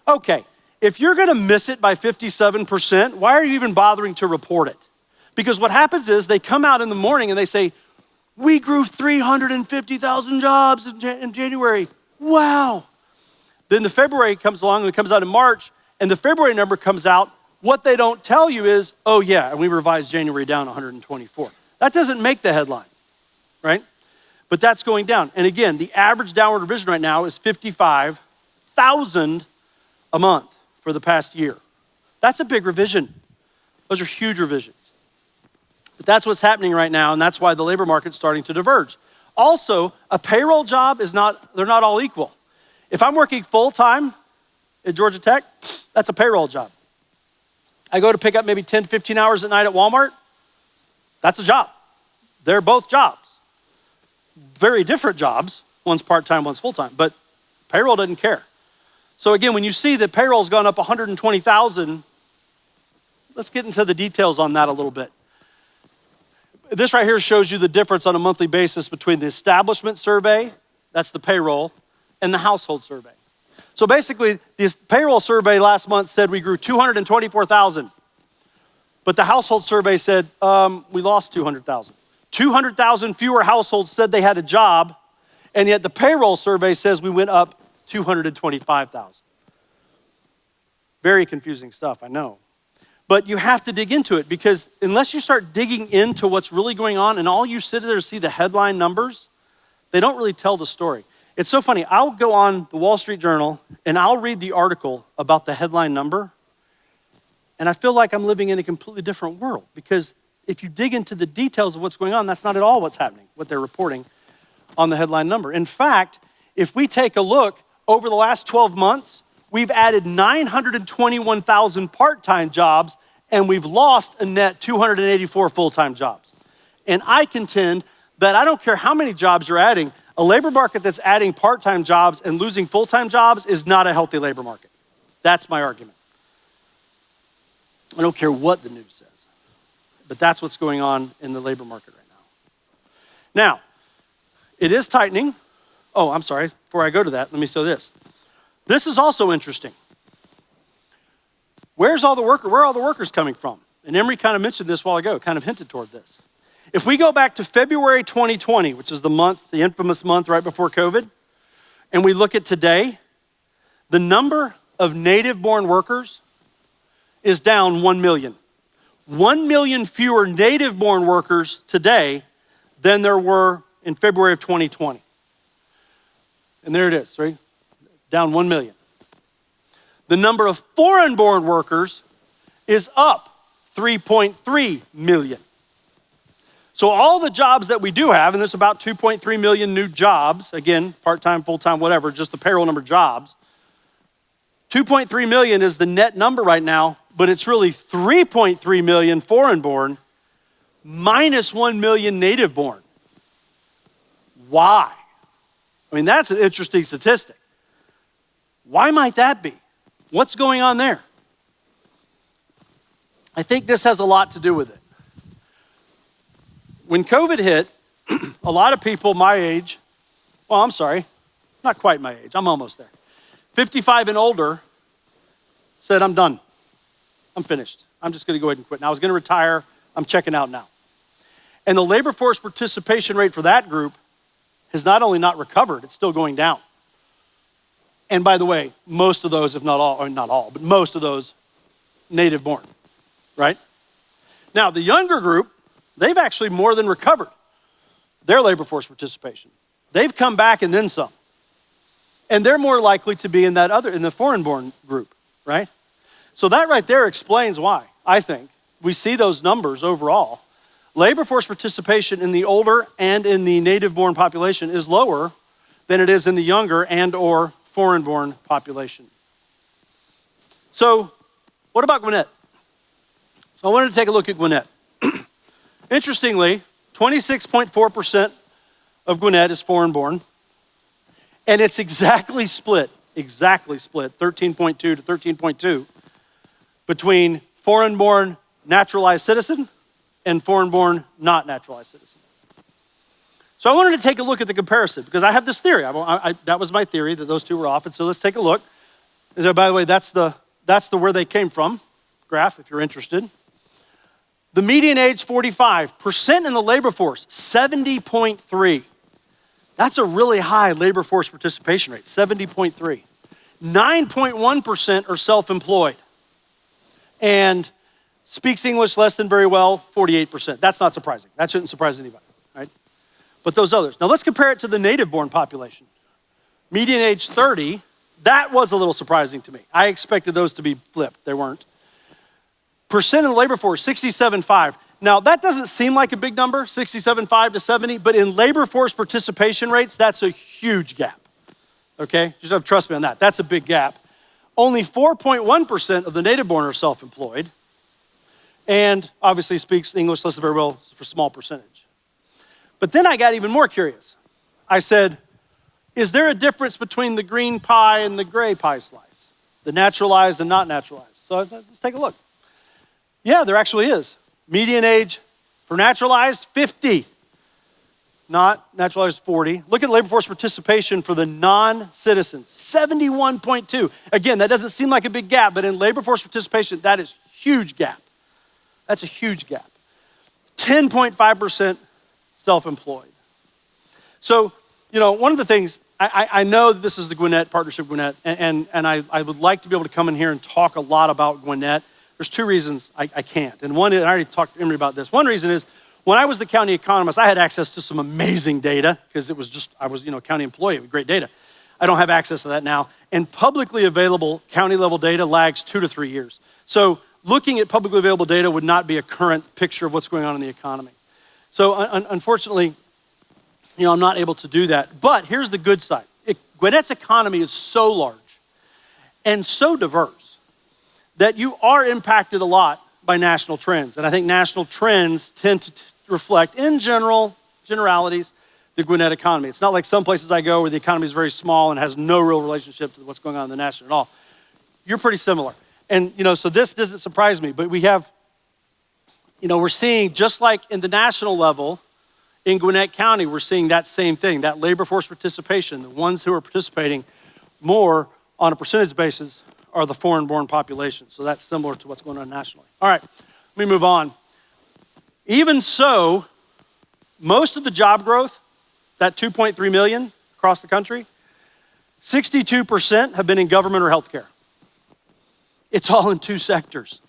Okay, if you're gonna miss it by 57%, why are you even bothering to report it? Because what happens is they come out in the morning and they say, we grew 350,000 jobs in January. Wow. Then the February comes along and it comes out in March, and the February number comes out. What they don't tell you is, oh yeah, and we revised January down 124. That doesn't make the headline, right? But that's going down. And again, the average downward revision right now is 55,000 a month for the past year. That's a big revision. Those are huge revisions. But that's what's happening right now, and that's why the labor market's starting to diverge. Also, a payroll job they're not all equal. If I'm working full-time at Georgia Tech, that's a payroll job. I go to pick up maybe 10, 15 hours at night at Walmart, that's a job. They're both jobs. Very different jobs. One's part-time, one's full-time, but payroll doesn't care. So again, when you see that payroll's gone up 120,000, let's get into the details on that a little bit. This right here shows you the difference on a monthly basis between the establishment survey, that's the payroll, and the household survey. So basically, this payroll survey last month said we grew 224,000. But the household survey said we lost 200,000. 200,000 fewer households said they had a job, and yet the payroll survey says we went up 225,000. Very confusing stuff, I know. But you have to dig into it, because unless you start digging into what's really going on and all you sit there to see the headline numbers, they don't really tell the story. It's so funny. I'll go on the Wall Street Journal and I'll read the article about the headline number, and I feel like I'm living in a completely different world, because if you dig into the details of what's going on, that's not at all what's happening, what they're reporting on the headline number. In fact, if we take a look over the last 12 months, we've added 921,000 part-time jobs, and we've lost a net 284 full-time jobs. And I contend that I don't care how many jobs you're adding, a labor market that's adding part-time jobs and losing full-time jobs is not a healthy labor market. That's my argument. I don't care what the news says, but that's what's going on in the labor market right now. Now, it is tightening. Oh, I'm sorry. Before I go to that, let me show this. This is also interesting. Where are all the workers coming from? And Emery kind of mentioned this a while ago, kind of hinted toward this. If we go back to February 2020, which is the infamous month right before COVID, and we look at today, the number of native-born workers is down 1 million. 1 million fewer native-born workers today than there were in February of 2020. And there it is, right? Down 1 million. The number of foreign-born workers is up 3.3 million. So all the jobs that we do have, and there's about 2.3 million new jobs, again, part-time, full-time, whatever, just the payroll number jobs. 2.3 million is the net number right now, but it's really 3.3 million foreign-born minus 1 million native-born. Why? I mean, that's an interesting statistic. Why might that be? What's going on there? I think this has a lot to do with it. When COVID hit, a lot of people my age, well, I'm sorry, not quite my age, I'm almost there. 55 and older said, I'm done. I'm finished. I'm just gonna go ahead and quit. Now I was gonna retire, I'm checking out now. And the labor force participation rate for that group has not only not recovered, it's still going down. And by the way, most of those, if not all, or not all, but most of those native born, right? Now the younger group, they've actually more than recovered their labor force participation. They've come back and then some. And they're more likely to be in the foreign-born group, right? So that right there explains why, I think, we see those numbers overall Labor force participation in the older and in the native-born population is lower than it is in the younger and or foreign-born population. So what about Gwinnett? So I wanted to take a look at Gwinnett. Interestingly, 26.4% of Gwinnett is foreign-born, and it's exactly split, 13.2 to 13.2, between foreign-born naturalized citizen and foreign-born not naturalized citizen. So I wanted to take a look at the comparison because I have this theory. That was my theory, that those two were off, and so let's take a look. And so, by the way, that's the where they came from graph, if you're interested. The median age, 45%. In the labor force, 70.3. That's a really high labor force participation rate, 70.3. 9.1% are self-employed. And speaks English less than very well, 48%. That's not surprising. That shouldn't surprise anybody, right? But those others. Now let's compare it to the native-born population. Median age 30, that was a little surprising to me. I expected those to be flipped. They weren't. Percent in the labor force, 67.5. Now that doesn't seem like a big number, 67.5 to 70, but in labor force participation rates, that's a huge gap, okay? Just have to trust me on that. That's a big gap. Only 4.1% of the native-born are self-employed, and obviously speaks English less than very well for a small percentage. But then I got even more curious. I said, is there a difference between the green pie and the gray pie slice? The naturalized and not naturalized? So let's take a look. Yeah, there actually is. Median age for naturalized, 50. Not naturalized, 40. Look at labor force participation for the non-citizens, 71.2. Again, that doesn't seem like a big gap, but in labor force participation, that is a huge gap. That's a huge gap. 10.5% self-employed. So, one of the things, I know that this is the Gwinnett Partnership Gwinnett, and I would like to be able to come in here and talk a lot about Gwinnett. There's two reasons I can't. And one, I already talked to Emery about this. One reason is when I was the county economist, I had access to some amazing data because I was a county employee with great data. I don't have access to that now. And publicly available county level data lags 2 to 3 years. So looking at publicly available data would not be a current picture of what's going on in the economy. So unfortunately, I'm not able to do that. But here's the good side. Gwinnett's economy is so large and so diverse that you are impacted a lot by national trends. And I think national trends tend to reflect, in generalities, the Gwinnett economy. It's not like some places I go where the economy is very small and has no real relationship to what's going on in the national at all. You're pretty similar. And, so this doesn't surprise me, but we have, we're seeing, just like in the national level, in Gwinnett County, we're seeing that same thing, that labor force participation. The ones who are participating more on a percentage basis are the foreign-born population. So that's similar to what's going on nationally. All right, let me move on. Even so, most of the job growth, that 2.3 million across the country, 62% have been in government or healthcare. It's all in two sectors,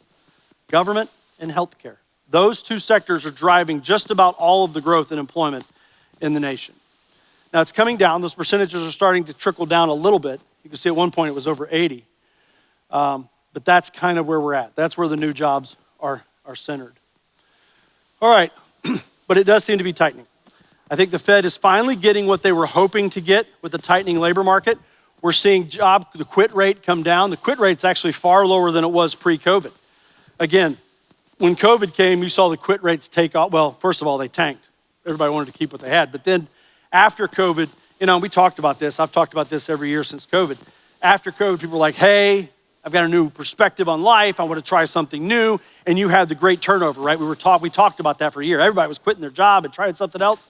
government and healthcare. Those two sectors are driving just about all of the growth in employment in the nation. Now it's coming down. Those percentages are starting to trickle down a little bit. You can see at one point it was over 80. But that's kind of where we're at. That's where the new jobs are centered. All right, but it does seem to be tightening. I think the Fed is finally getting what they were hoping to get with the tightening labor market. We're seeing the quit rate come down. The quit rate's actually far lower than it was pre-COVID. Again, when COVID came, you saw the quit rates take off. Well, first of all, they tanked. Everybody wanted to keep what they had. But then after COVID, we talked about this. I've talked about this every year since COVID. After COVID, people were like, hey, I've got a new perspective on life. I want to try something new. And you had the great turnover, right? We talked about that for a year. Everybody was quitting their job and trying something else.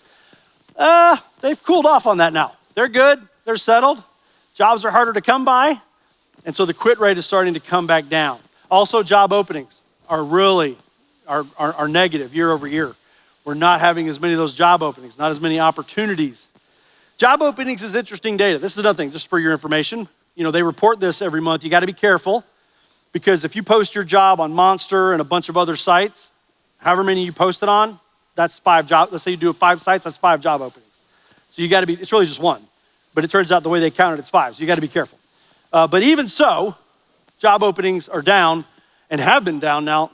They've cooled off on that now. They're good. They're settled. Jobs are harder to come by. And so the quit rate is starting to come back down. Also, job openings are really are negative year over year. We're not having as many of those job openings, not as many opportunities. Job openings is interesting data. This is another thing, just for your information. They report this every month. You got to be careful because if you post your job on Monster and a bunch of other sites, however many you post it on, that's 5 jobs. Let's say you do 5 sites, that's 5 job openings. So you got to be, it's really just one. But it turns out the way they count it, it's 5. So you got to be careful. But even so, job openings are down and have been down now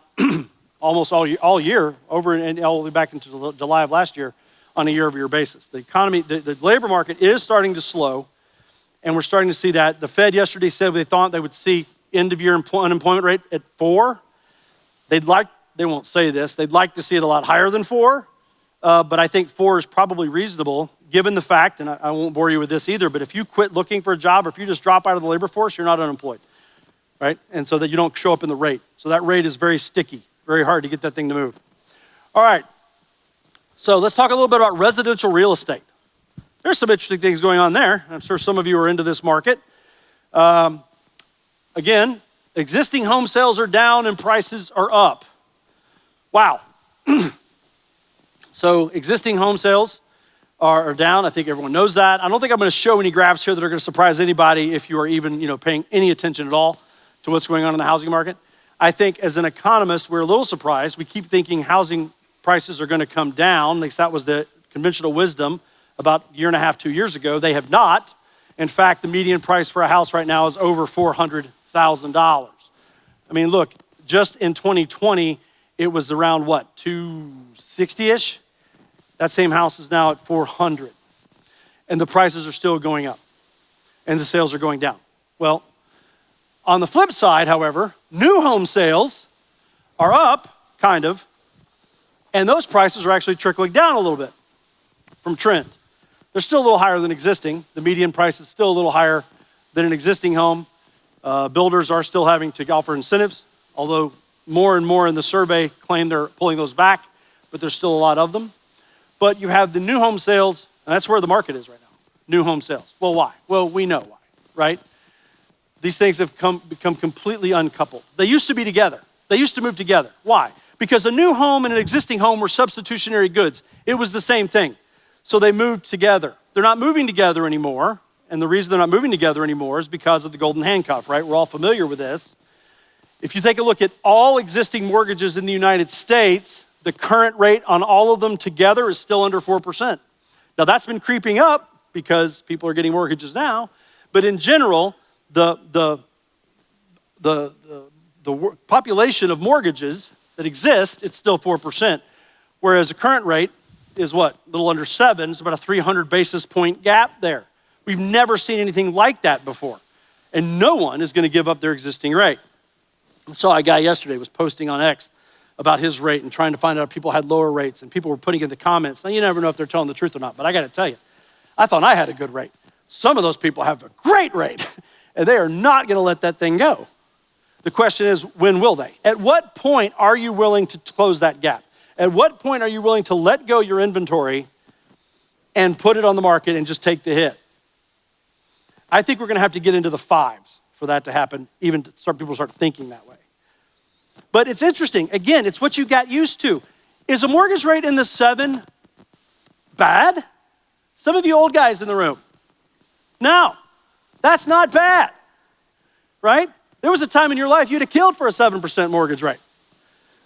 almost all year, over and all the way back into July of last year on a year-over-year basis. The economy, the labor market is starting to slow, and we're starting to see that. The Fed yesterday said they thought they would see end-of-year unemployment rate at 4. They won't say this, they'd like to see it a lot higher than 4, but I think 4 is probably reasonable given the fact, and I won't bore you with this either, but if you quit looking for a job or if you just drop out of the labor force, you're not unemployed, right? And so that you don't show up in the rate. So that rate is very sticky, very hard to get that thing to move. All right, so let's talk a little bit about residential real estate. There's some interesting things going on there. I'm sure some of you are into this market. Again, existing home sales are down and prices are up. Wow. So existing home sales are down. I think everyone knows that. I don't think I'm going to show any graphs here that are going to surprise anybody if you are even paying any attention at all to what's going on in the housing market. I think as an economist, we're a little surprised. We keep thinking housing prices are going to come down. At least that was the conventional wisdom about a year and a half, 2 years ago. They have not. In fact, the median price for a house right now is over $400,000. I mean, look, just in 2020, it was around what, 260-ish? That same house is now at 400. And the prices are still going up. And the sales are going down. Well, on the flip side, however, new home sales are up, kind of, and those prices are actually trickling down a little bit from trend. They're still a little higher than existing. The median price is still a little higher than an existing home. Builders are still having to offer incentives, although more and more in the survey claim they're pulling those back, but there's still a lot of them. But you have the new home sales, and that's where the market is right now, new home sales. Well, why? Well, we know why, right? These things have become completely uncoupled. They used to be together. They used to move together. Why? Because a new home and an existing home were substitutionary goods. It was the same thing. So they moved together. They're not moving together anymore, and the reason they're not moving together anymore is because of the golden handcuff, right? We're all familiar with this. If you take a look at all existing mortgages in the United States, the current rate on all of them together is still under 4%. Now that's been creeping up because people are getting mortgages now, but in general, the population of mortgages that exist, it's still 4%, whereas the current rate is what? A little under 7, it's about a 300 basis point gap there. We've never seen anything like that before, and no one is going to give up their existing rate. I saw a guy yesterday was posting on X about his rate and trying to find out if people had lower rates, and people were putting in the comments. Now, you never know if they're telling the truth or not, but I got to tell you, I thought I had a good rate. Some of those people have a great rate, and they are not going to let that thing go. The question is, when will they? At what point are you willing to close that gap? At what point are you willing to let go your inventory and put it on the market and just take the hit? I think we're going to have to get into the 5s for that to happen, even to start people start thinking that way. But it's interesting. Again, it's what you got used to. Is a mortgage rate in the 7 bad? Some of you old guys in the room. No, that's not bad, right? There was a time in your life you'd have killed for a 7% mortgage rate.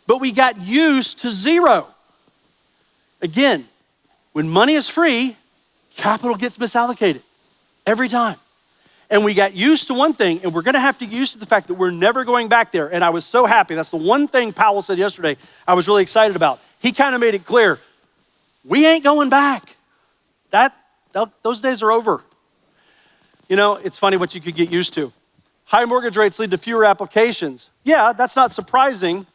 But we got used to 0. Again, when money is free, capital gets misallocated every time. And we got used to one thing, and we're going to have to get used to the fact that we're never going back there. And I was so happy. That's the one thing Powell said yesterday I was really excited about. He kind of made it clear, we ain't going back. Those days are over. You know, it's funny what you could get used to. High mortgage rates lead to fewer applications. Yeah, that's not surprising.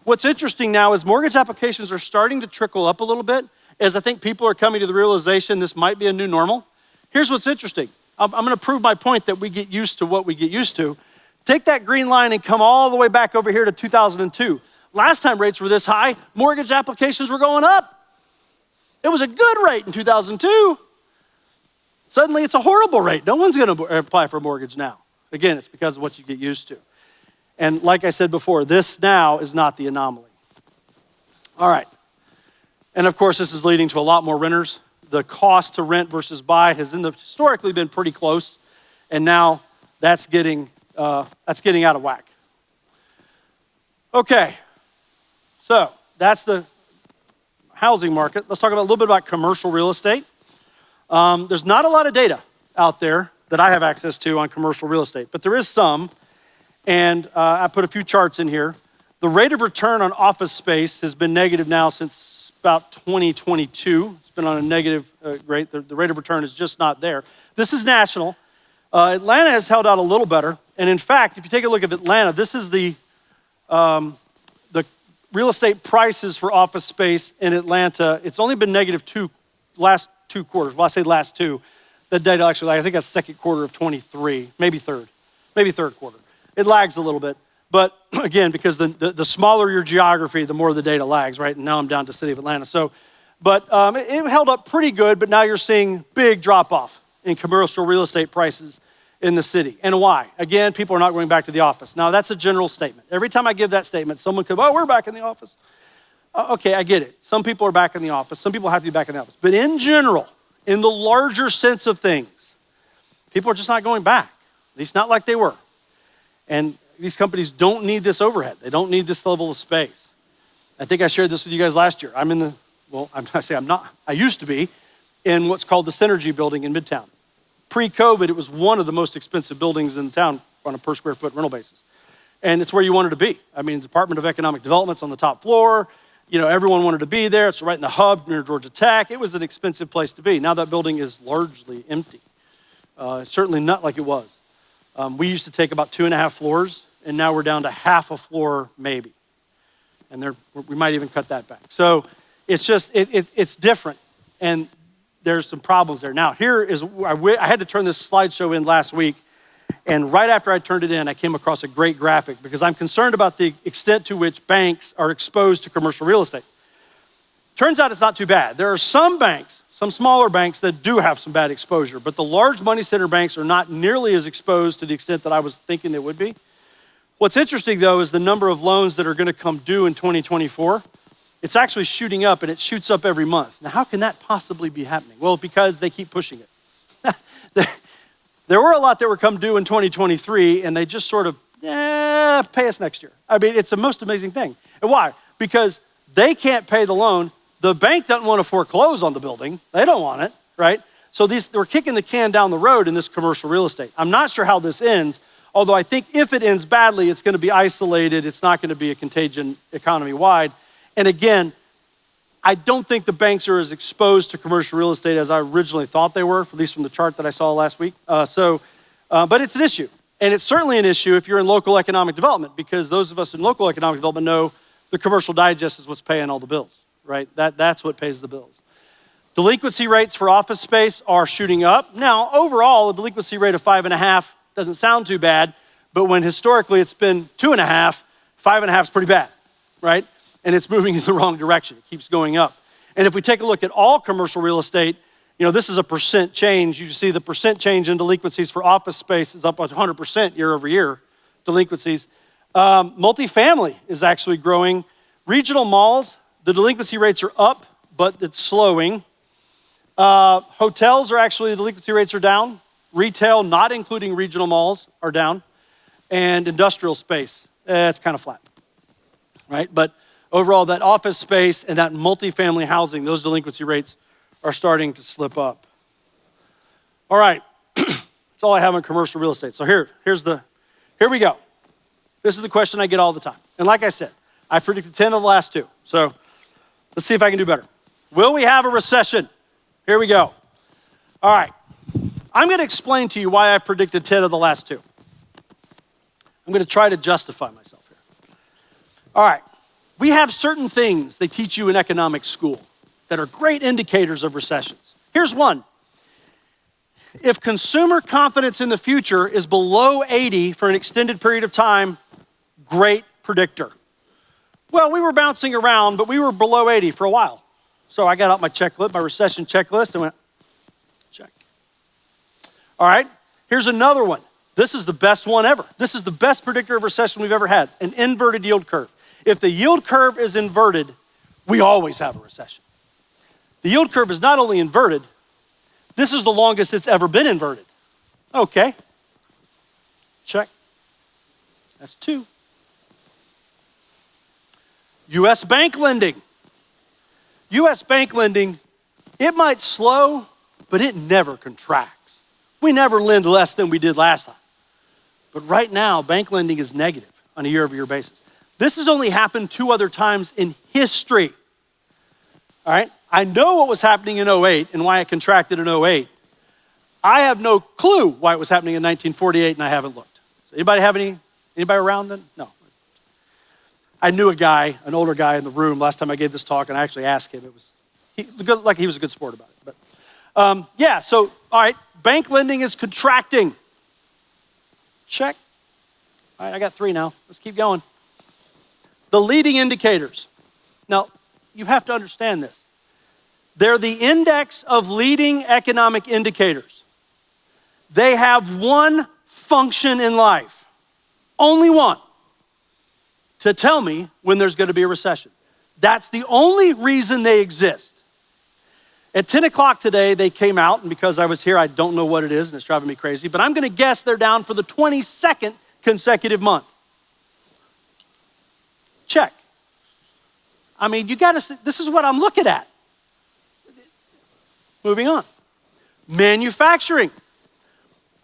What's interesting now is mortgage applications are starting to trickle up a little bit as I think people are coming to the realization this might be a new normal. Here's what's interesting. I'm going to prove my point that we get used to what we get used to. Take that green line and come all the way back over here to 2002. Last time rates were this high, mortgage applications were going up. It was a good rate in 2002. Suddenly it's a horrible rate. No one's going to apply for a mortgage now. Again, it's because of what you get used to. And like I said before, this now is not the anomaly. All right. And of course, this is leading to a lot more renters. The cost to rent versus buy has historically been pretty close. And now that's getting out of whack. Okay. So that's the housing market. Let's talk a little bit about commercial real estate. There's not a lot of data out there that I have access to on commercial real estate, but there is some. And I put a few charts in here. The rate of return on office space has been negative now since about 2022. It's been on a negative rate. The rate of return is just not there. This is national. Atlanta has held out a little better. And in fact, if you take a look at Atlanta, this is the real estate prices for office space in Atlanta. It's only been negative last 2 quarters. Well, I say last two. That data actually, I think that's second quarter of 23, maybe third quarter. It lags a little bit. But again, because the smaller your geography, the more the data lags, right? And now I'm down to the city of Atlanta. So, but it held up pretty good, but now you're seeing big drop off in commercial real estate prices in the city. And why? Again, people are not going back to the office. Now that's a general statement. Every time I give that statement, someone could, we're back in the office. Okay, I get it. Some people are back in the office. Some people have to be back in the office. But in general, in the larger sense of things, people are just not going back. At least not like they were. And these companies don't need this overhead. They don't need this level of space. I think I shared this with you guys last year. I used to be in what's called the Synergy building in Midtown. Pre-COVID, it was one of the most expensive buildings in town on a per square foot rental basis. And it's where you wanted to be. I mean, the Department of Economic Development's on the top floor. You know, everyone wanted to be there. It's right in the hub near Georgia Tech. It was an expensive place to be. Now that building is largely empty. Certainly not like it was. We used to take about 2.5 floors, and now we're down to half a floor maybe. And we might even cut that back. So it's just, it's different. And there's some problems there. Now I had to turn this slideshow in last week. And right after I turned it in, I came across a great graphic because I'm concerned about the extent to which banks are exposed to commercial real estate. Turns out it's not too bad. There are some banks, some smaller banks that do have some bad exposure, but the large money center banks are not nearly as exposed to the extent that I was thinking they would be. What's interesting though is the number of loans that are going to come due in 2024. It's actually shooting up, and it shoots up every month. Now, how can that possibly be happening? Well, because they keep pushing it. There were a lot that were come due in 2023, and they just sort of, pay us next year. I mean, it's the most amazing thing. And why? Because they can't pay the loan. The bank doesn't want to foreclose on the building. They don't want it, right? So they're kicking the can down the road in this commercial real estate. I'm not sure how this ends, although I think if it ends badly, it's going to be isolated. It's not going to be a contagion economy-wide. And again, I don't think the banks are as exposed to commercial real estate as I originally thought they were, at least from the chart that I saw last week. But it's an issue. And it's certainly an issue if you're in local economic development, because those of us in local economic development know the commercial digest is what's paying all the bills, right? That's what pays the bills. Delinquency rates for office space are shooting up. Now, overall, a delinquency rate of 5.5 doesn't sound too bad, but when historically it's been 2.5, 5.5 is pretty bad, right? And it's moving in the wrong direction. It keeps going up. And if we take a look at all commercial real estate, you know, this is a percent change. You see the percent change in delinquencies for office space is up 100% year over year, delinquencies. Multifamily is actually growing. Regional malls, the delinquency rates are up, but it's slowing. Hotels are actually, the delinquency rates are down. Retail, not including regional malls, are down. And industrial space, it's kind of flat, right? But overall, that office space and that multifamily housing, those delinquency rates are starting to slip up. All right, that's all I have on commercial real estate. So here we go. This is the question I get all the time. And like I said, I predicted 10 of the last 2. So let's see if I can do better. Will we have a recession? Here we go. All right, I'm gonna explain to you why I predicted 10 of the last 2. I'm gonna try to justify myself here. All right. We have certain things they teach you in economic school that are great indicators of recessions. Here's one. If consumer confidence in the future is below 80 for an extended period of time, great predictor. Well, we were bouncing around, but we were below 80 for a while. So I got out my checklist, my recession checklist, and went, check. All right, here's another one. This is the best one ever. This is the best predictor of recession we've ever had, an inverted yield curve. If the yield curve is inverted, we always have a recession. The yield curve is not only inverted, this is the longest it's ever been inverted. Okay, check. That's 2. U.S. bank lending. U.S. bank lending, it might slow, but it never contracts. We never lend less than we did last time. But right now, bank lending is negative on a year-over-year basis. This has only happened 2 other times in history. All right? I know what was happening in 08 and why it contracted in 08. I have no clue why it was happening in 1948, and I haven't looked. So anybody around then? No. I knew a guy, an older guy in the room last time I gave this talk, and I actually asked him. He was a good sport about it. But so all right, bank lending is contracting. Check. All right, I got 3 now. Let's keep going. The leading indicators. Now, you have to understand this. They're the index of leading economic indicators. They have one function in life, only one, to tell me when there's going to be a recession. That's the only reason they exist. At 10 o'clock today, they came out, and because I was here, I don't know what it is, and it's driving me crazy, but I'm going to guess they're down for the 22nd consecutive month. Check. I mean, this is what I'm looking at. Moving on. Manufacturing.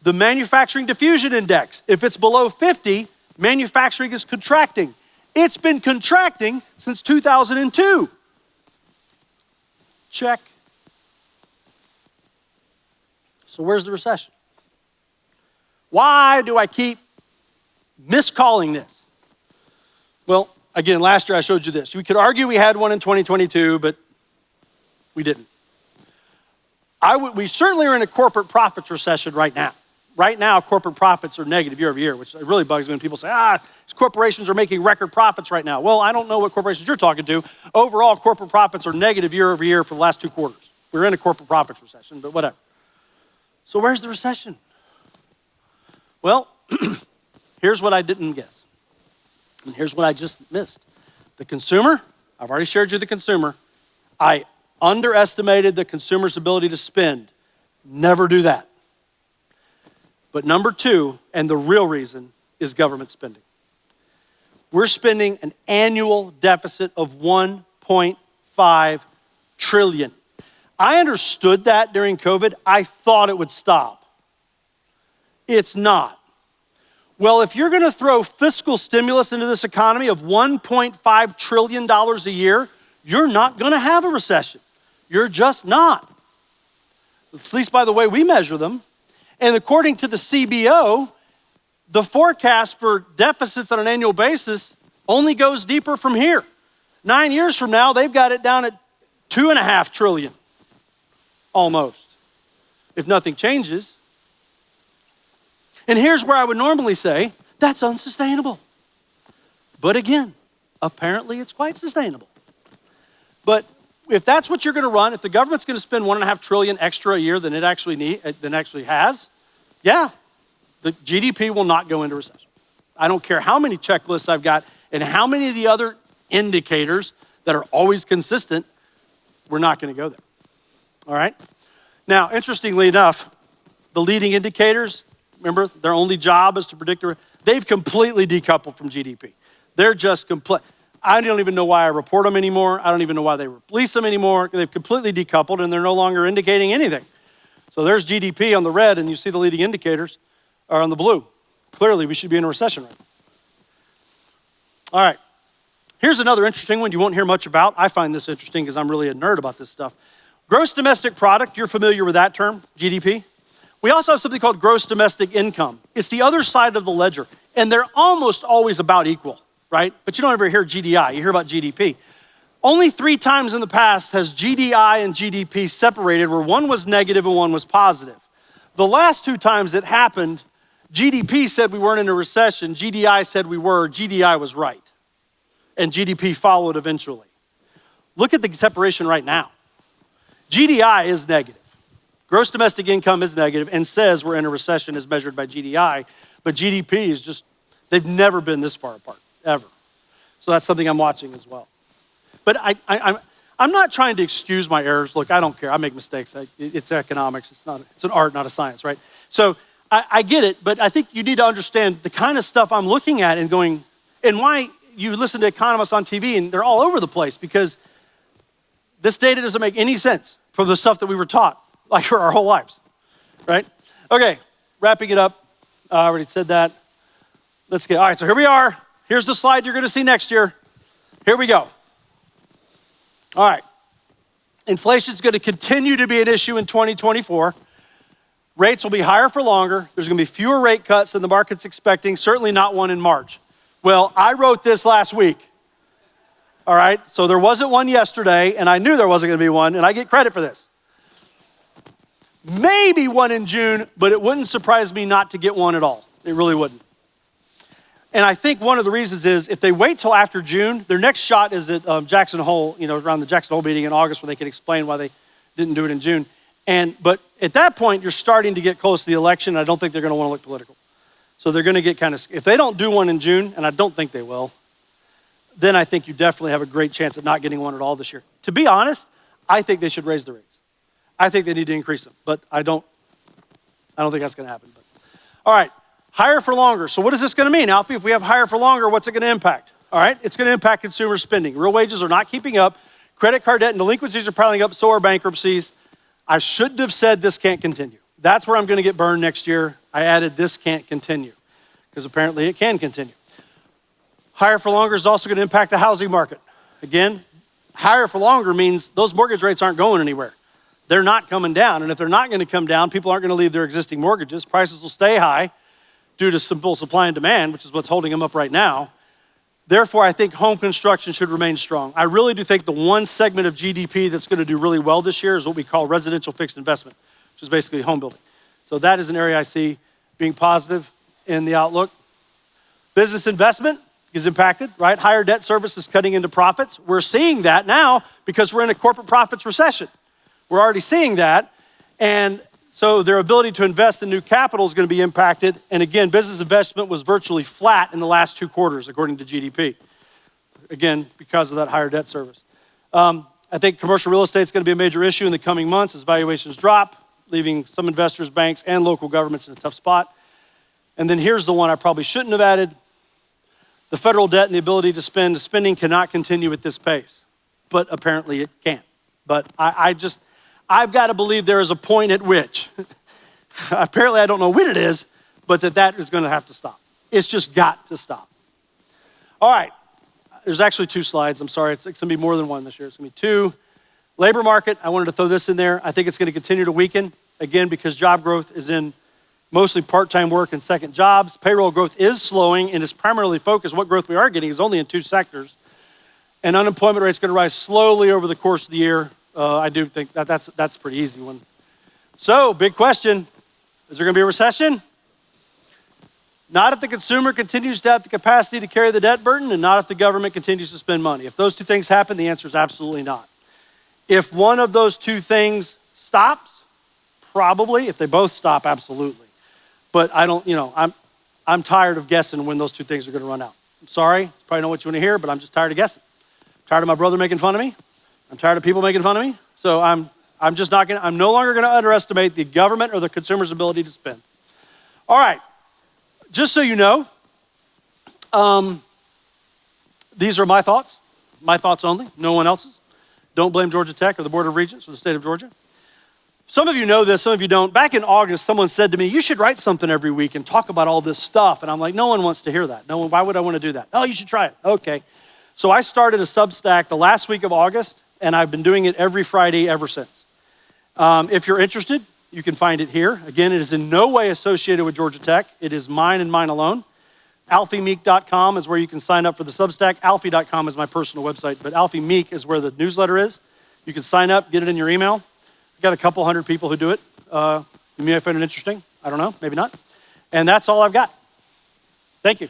The manufacturing diffusion index. If it's below 50, manufacturing is contracting. It's been contracting since 2002. Check. So where's the recession? Why do I keep miscalling this? Well, again, last year I showed you this. We could argue we had one in 2022, but we didn't. We certainly are in a corporate profits recession right now. Right now, corporate profits are negative year over year, which really bugs me when people say, these corporations are making record profits right now. Well, I don't know what corporations you're talking to. Overall, corporate profits are negative year over year for the last 2 quarters. We're in a corporate profits recession, but whatever. So where's the recession? Well, here's what I didn't guess. And here's what I just missed. The consumer, I've already shared you the consumer. I underestimated the consumer's ability to spend. Never do that. But number 2, and the real reason, is government spending. We're spending an annual deficit of $1.5 trillion. I understood that during COVID. I thought it would stop. It's not. Well, if you're gonna throw fiscal stimulus into this economy of $1.5 trillion a year, you're not gonna have a recession. You're just not. At least by the way we measure them. And according to the CBO, the forecast for deficits on an annual basis only goes deeper from here. 9 years from now, they've got it down at $2.5 trillion, almost, if nothing changes. And here's where I would normally say, that's unsustainable. But again, apparently it's quite sustainable. But if that's what you're gonna run, if the government's gonna spend $1.5 trillion extra a year than it actually has, yeah, the GDP will not go into recession. I don't care how many checklists I've got and how many of the other indicators that are always consistent, we're not gonna go there, all right? Now, interestingly enough, the leading indicators, remember, their only job is to predict, they've completely decoupled from GDP. They're just I don't even know why I report them anymore. I don't even know why they release them anymore. They've completely decoupled and they're no longer indicating anything. So there's GDP on the red and you see the leading indicators are on the blue. Clearly we should be in a recession right now. All right, here's another interesting one you won't hear much about. I find this interesting because I'm really a nerd about this stuff. Gross domestic product, you're familiar with that term, GDP. We also have something called gross domestic income. It's the other side of the ledger and they're almost always about equal. Right? But you don't ever hear GDI, you hear about GDP. Only 3 times in the past has GDI and GDP separated where one was negative and one was positive. The last 2 times it happened, GDP said we weren't in a recession, GDI said we were, GDI was right. And GDP followed eventually. Look at the separation right now. GDI is negative. Gross domestic income is negative and says we're in a recession as measured by GDI, but GDP is just, they've never been this far apart. Ever. So that's something I'm watching as well. But I'm not trying to excuse my errors. Look, I don't care. I make mistakes. It's economics. It's an art, not a science, right? So I get it, but I think you need to understand the kind of stuff I'm looking at and going, and why you listen to economists on TV and they're all over the place because this data doesn't make any sense from the stuff that we were taught, like for our whole lives, right? Okay, wrapping it up. I already said that. Let's get, all right, so here we are. here's the slide you're gonna see next year. Here we go. All right. Inflation is gonna continue to be an issue in 2024. Rates will be higher for longer. There's gonna be fewer rate cuts than the market's expecting, certainly not one in March. Well, I wrote this last week. All right, so there wasn't one yesterday, and I knew there wasn't gonna be one, and I get credit for this. Maybe one in June, but it wouldn't surprise me not to get one at all. It really wouldn't. And I think one of the reasons is if they wait till after June, their next shot is at Jackson Hole, around the Jackson Hole meeting in August where they can explain why they didn't do it in June. But at that point, you're starting to get close to the election. And I don't think they're gonna wanna look political. So they're gonna get if they don't do one in June, and I don't think they will, then I think you definitely have a great chance of not getting one at all this year. To be honest, I think they should raise the rates. I think they need to increase them, but I don't think that's gonna happen. But. All right, higher for longer. So what is this gonna mean, Alfie? If we have higher for longer, what's it gonna impact? All right, it's gonna impact consumer spending. Real wages are not keeping up. Credit card debt and delinquencies are piling up, so are bankruptcies. I shouldn't have said this can't continue. That's where I'm gonna get burned next year. I added this can't continue, because apparently it can continue. Higher for longer is also gonna impact the housing market. Again, higher for longer means those mortgage rates aren't going anywhere. They're not coming down, and if they're not gonna come down, people aren't gonna leave their existing mortgages. Prices will stay high due to simple supply and demand, which is what's holding them up right now. Therefore, I think home construction should remain strong. I really do think the one segment of GDP that's gonna do really well this year is what we call residential fixed investment, which is basically home building. So that is an area I see being positive in the outlook. Business investment is impacted, right? Higher debt service is cutting into profits. We're seeing that now because we're in a corporate profits recession. We're already seeing that. And so their ability to invest in new capital is going to be impacted. And again, business investment was virtually flat in the last 2 quarters, according to GDP. Again, because of that higher debt service. I think commercial real estate is going to be a major issue in the coming months as valuations drop, leaving some investors, banks, and local governments in a tough spot. And then here's the one I probably shouldn't have added. The federal debt and the ability to spending cannot continue at this pace, but apparently it can. But I've got to believe there is a point at which, apparently I don't know when it is, but that is going to have to stop. It's just got to stop. All right, there's actually 2 slides. I'm sorry, it's going to be more than one this year. It's going to be 2. Labor market, I wanted to throw this in there. I think it's going to continue to weaken, again, because job growth is in mostly part-time work and second jobs. Payroll growth is slowing and is primarily focused. What growth we are getting is only in 2 sectors. And unemployment rate's gonna rise slowly over the course of the year. I do think that's a pretty easy one. So, big question, is there gonna be a recession? Not if the consumer continues to have the capacity to carry the debt burden, and not if the government continues to spend money. If those 2 things happen, the answer is absolutely not. If one of those 2 things stops, probably. If they both stop, absolutely. But I don't, I'm tired of guessing when those 2 things are gonna run out. I'm sorry, probably not what you wanna hear, but I'm just tired of guessing. I'm tired of my brother making fun of me. I'm tired of people making fun of me. So I'm no longer gonna underestimate the government or the consumer's ability to spend. All right, just so you know, these are my thoughts only, no one else's. Don't blame Georgia Tech or the Board of Regents or the state of Georgia. Some of you know this, some of you don't. Back in August, someone said to me, you should write something every week and talk about all this stuff. And I'm like, no one wants to hear that. No one, why would I want to do that? Oh, you should try it. Okay. So I started a Substack the last week of August, and I've been doing it every Friday ever since. If you're interested, you can find it here. Again, it is in no way associated with Georgia Tech. It is mine and mine alone. AlfieMeek.com is where you can sign up for the Substack. Alfie.com is my personal website, but Alfie Meek is where the newsletter is. You can sign up, get it in your email. I've got a couple hundred people who do it. You may find it interesting. I don't know, maybe not. And that's all I've got. Thank you.